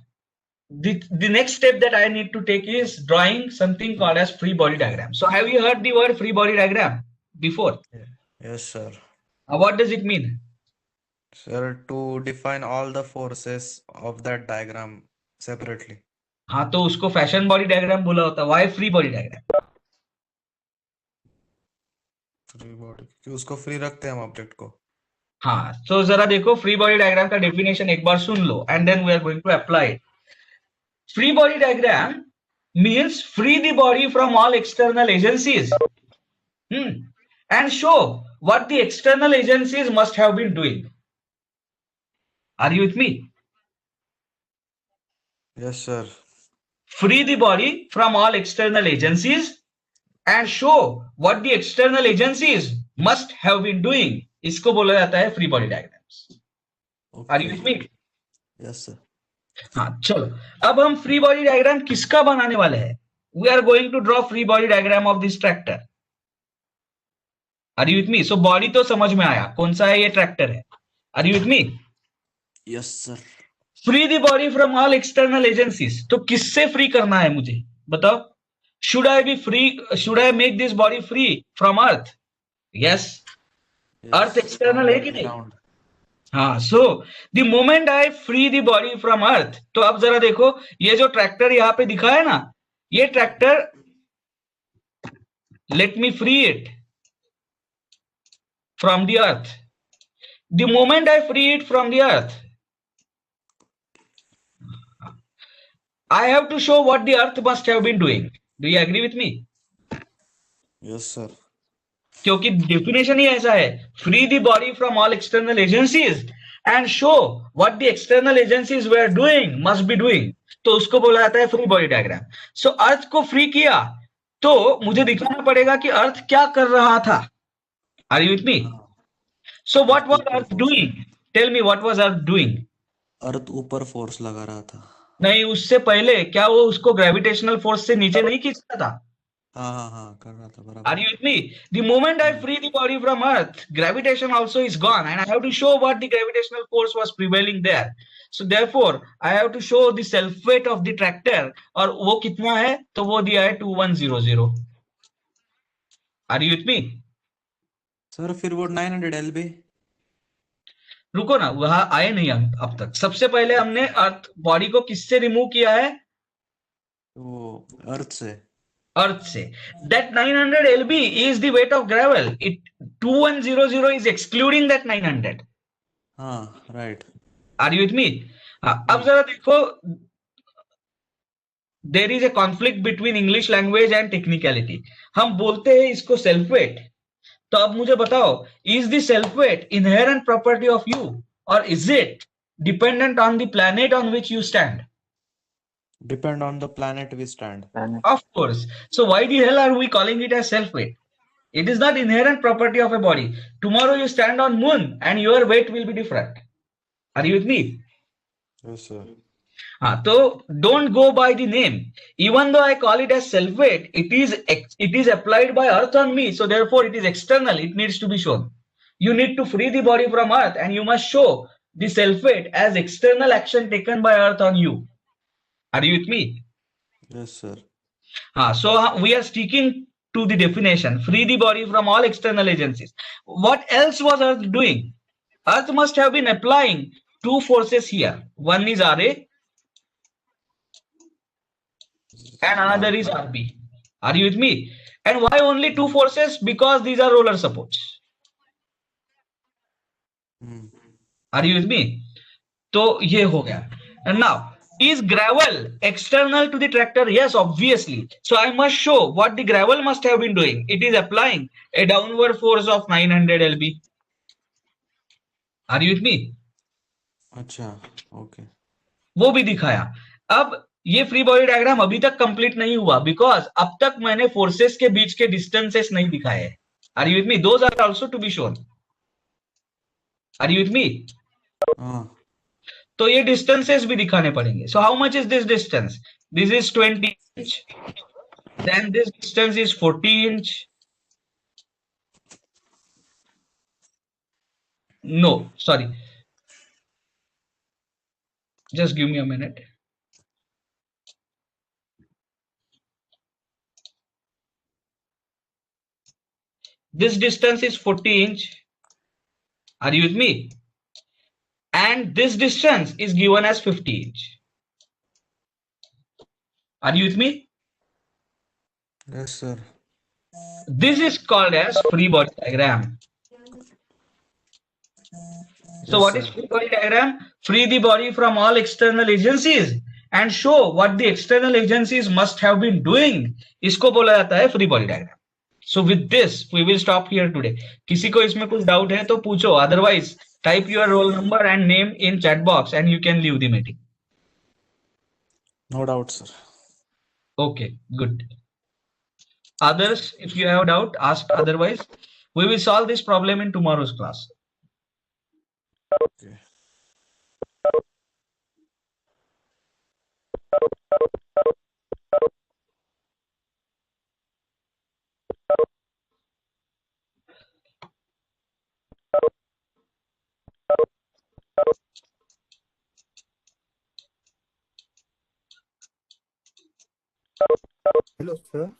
the next step that I need to take is drawing something called as free body diagram. So have you heard the word free body diagram before? Yes sir. What does it mean? Sir, to define all the forces of that diagram separately. हाँ, तो उसको fashion body diagram बोला होता है. Why free body diagram? Free body कि उसको free रखते हैं हम ऑब्जेक्ट को. हाँ, तो जरा देखो फ्री बॉडी डायग्राम का डेफिनेशन एक बार सुन लो and then we are going to apply it. Free body diagram means free the body from all external agencies and show what the external agencies must have been doing. Are you with me? Yes sir. Free the body from all external agencies and show what the external agencies must have been doing. इसको बोला जाता है free body diagrams. Are you with me? Yes sir. हाँ, चलो अब हम free body diagram किसका बनाने वाले हैं? We are going to draw free body diagram of this tractor. Are you with me? So body तो समझ में आया, कौन सा है? ये ट्रैक्टर है. Are you with me? Yes sir. Free the body from all external agencies. तो किससे फ्री करना है मुझे बताओ? Should I be free? Should I make this body free from earth? Yes. Earth external है कि नहीं? हाँ. So the moment I free the body from earth, तो अब जरा देखो ये जो ट्रैक्टर यहाँ पे दिखा है ना, ये tractor, let me free it from the earth. The moment I free it from the earth, I have to show what the earth must have been doing. Do you agree with me? Yes sir. क्योंकि definition ही ऐसा है, free the body from all external agencies and show what the external agencies were doing must be doing. तो उसको बोला जाता है free body diagram. सो अर्थ को फ्री किया तो मुझे दिखाना पड़ेगा कि अर्थ क्या कर रहा था. Are you with me? So what was earth doing? Tell me what was earth doing? Earth ऊपर फोर्स लगा रहा था. नहीं, उससे पहले क्या वो उसको ग्रेविटेशनल फोर्स से नीचे नहीं खींचता था? हाँ कर रहा था बराबर. Are you with me? The moment I free the body from Earth, gravitation also is gone, and I have to show what the gravitational force was prevailing there. So therefore, I have to show the self weight of the tractor, और वो कितना है? तो वो दिया है 2100. Are you with me? Sir फिर वो 900 LB. रुको ना, वहां आए नहीं हम अब तक. सबसे पहले हमने अर्थ बॉडी को किससे रिमूव किया है? वो अर्थ से. Earth से. That 900 LB is the weight of gravel. It 2100 is excluding that 900. हाँ right. Are you with me? अब जरा देखो, there is a conflict between English language and technicality. हम बोलते हैं इसको self weight. तो अब मुझे बताओ, is the self weight inherent property of you or is it dependent on the planet on which you stand? Depend on the planet we stand. Of course. So why the hell are we calling it as self weight? It is not inherent property of a body. Tomorrow you stand on moon and your weight will be different. Are you with me? Yes sir. So don't go by the name. Even though I call it as self weight, it is applied by earth on me, so therefore it is external, it needs to be shown. You need to free the body from earth and you must show the self weight as external action taken by earth on you. Are you with me? Yes, sir. So we are sticking to the definition, free the body from all external agencies. What else was earth doing? Earth must have been applying two forces here. One is RA and another is RB. RB. Are you with me? And why only two forces? Because these are roller supports. Hmm. Are you with me? So ये हो गया. And now, is gravel external to the tractor? Yes, obviously. So I must show what the gravel must have been doing. It is applying a downward force of 900 lb. Are you with me? अच्छा, okay. वो भी दिखाया. अब ये free body diagram अभी तक complete नहीं हुआ बिकॉज अब तक मैंने फोर्सेस के बीच के डिस्टेंसेस नहीं दिखाए हैं. Are you with me? Those are also to be shown. Are you with me? हाँ. तो ये डिस्टेंसेस भी दिखाने पड़ेंगे. So how much is this distance? This is 20 inch. Then this distance is 40 inch. No sorry, just give me a minute. This distance is 40 inch. Are you with me? And this distance is given as 50 inch. Are you with me? Yes, sir. This is called as free body diagram. So Yes, what is sir. free body diagram? Free the body from all external agencies and show what the external agencies must have been doing. इसको बोला जाता है free body diagram. So with this, we will stop here today. किसी को इसमें कुछ doubt है तो पूछो. Otherwise, type your roll number and name in chat box and you can leave the meeting. No doubt, sir. Okay, good. Others, if you have doubt, ask. Otherwise, we will solve this problem in tomorrow's class. Okay. Hello sir.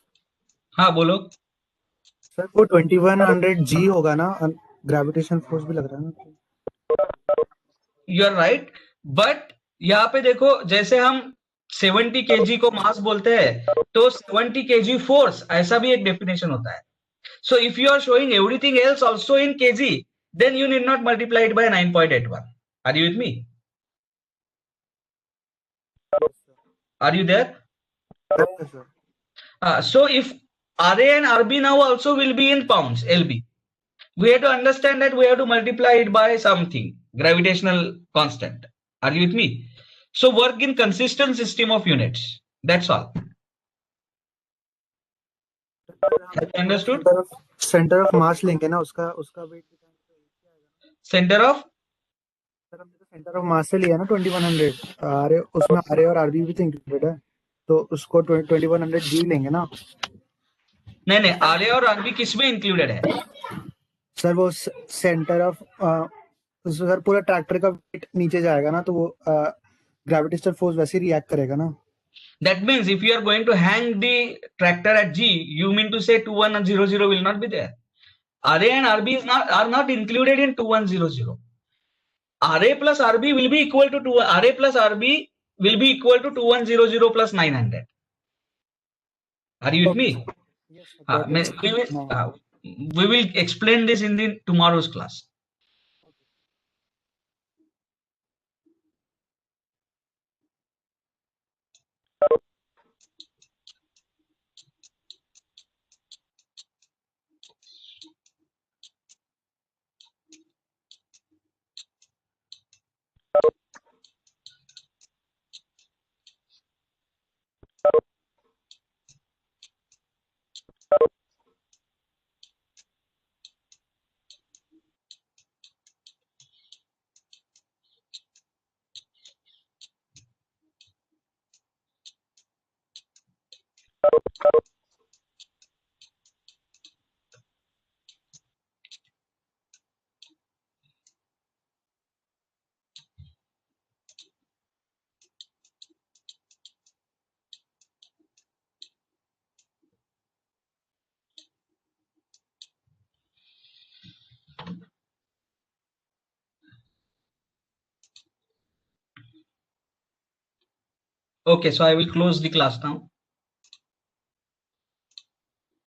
हाँ बोलो. Sir वो 2100 जी होगा ना, gravitation force भी लग रहा है ना. You are right. बट यहाँ पे देखो, जैसे हम 70 kg को मास बोलते हैं तो 70 kg फोर्स, ऐसा भी एक डेफिनेशन होता है. So if you are showing everything else also in kg, then you need not multiply it by 9.81. Are you with me? Are you there? Yes, sir. So if RA and RB now also will be in pounds, LB, we have to understand that we have to multiply it by something, gravitational constant. Are you with me? So work in consistent system of units. That's all. Have you understood? Centre of मास लेंगे ना, उसका wait Center of sir हमने तो centre of मास से लिया ना 2100. RA उसमें RA और आरबी भी तो इंक्लूडेड है, तो उसको 2100 जी लेंगे ना. नहीं नहीं, RA और RB किसमें इंक्लूडेड है? सर वो सेंटर ऑफ सर पूरा ट्रैक्टर का वेट नीचे जाएगा ना, तो वो ग्रेविटेशनल फोर्स वैसे ही रिएक्ट करेगा ना. That means if you are going to hang the tractor at G, you mean to say 2100 will not be there. RA and RB are not included in 2100. RA plus RB will be equal to RA plus RB will be equal to 2100 plus 900. Are you with me? Yes, sir, got it, sir. We will explain this in the tomorrow's class. Okay, so I will close the class now.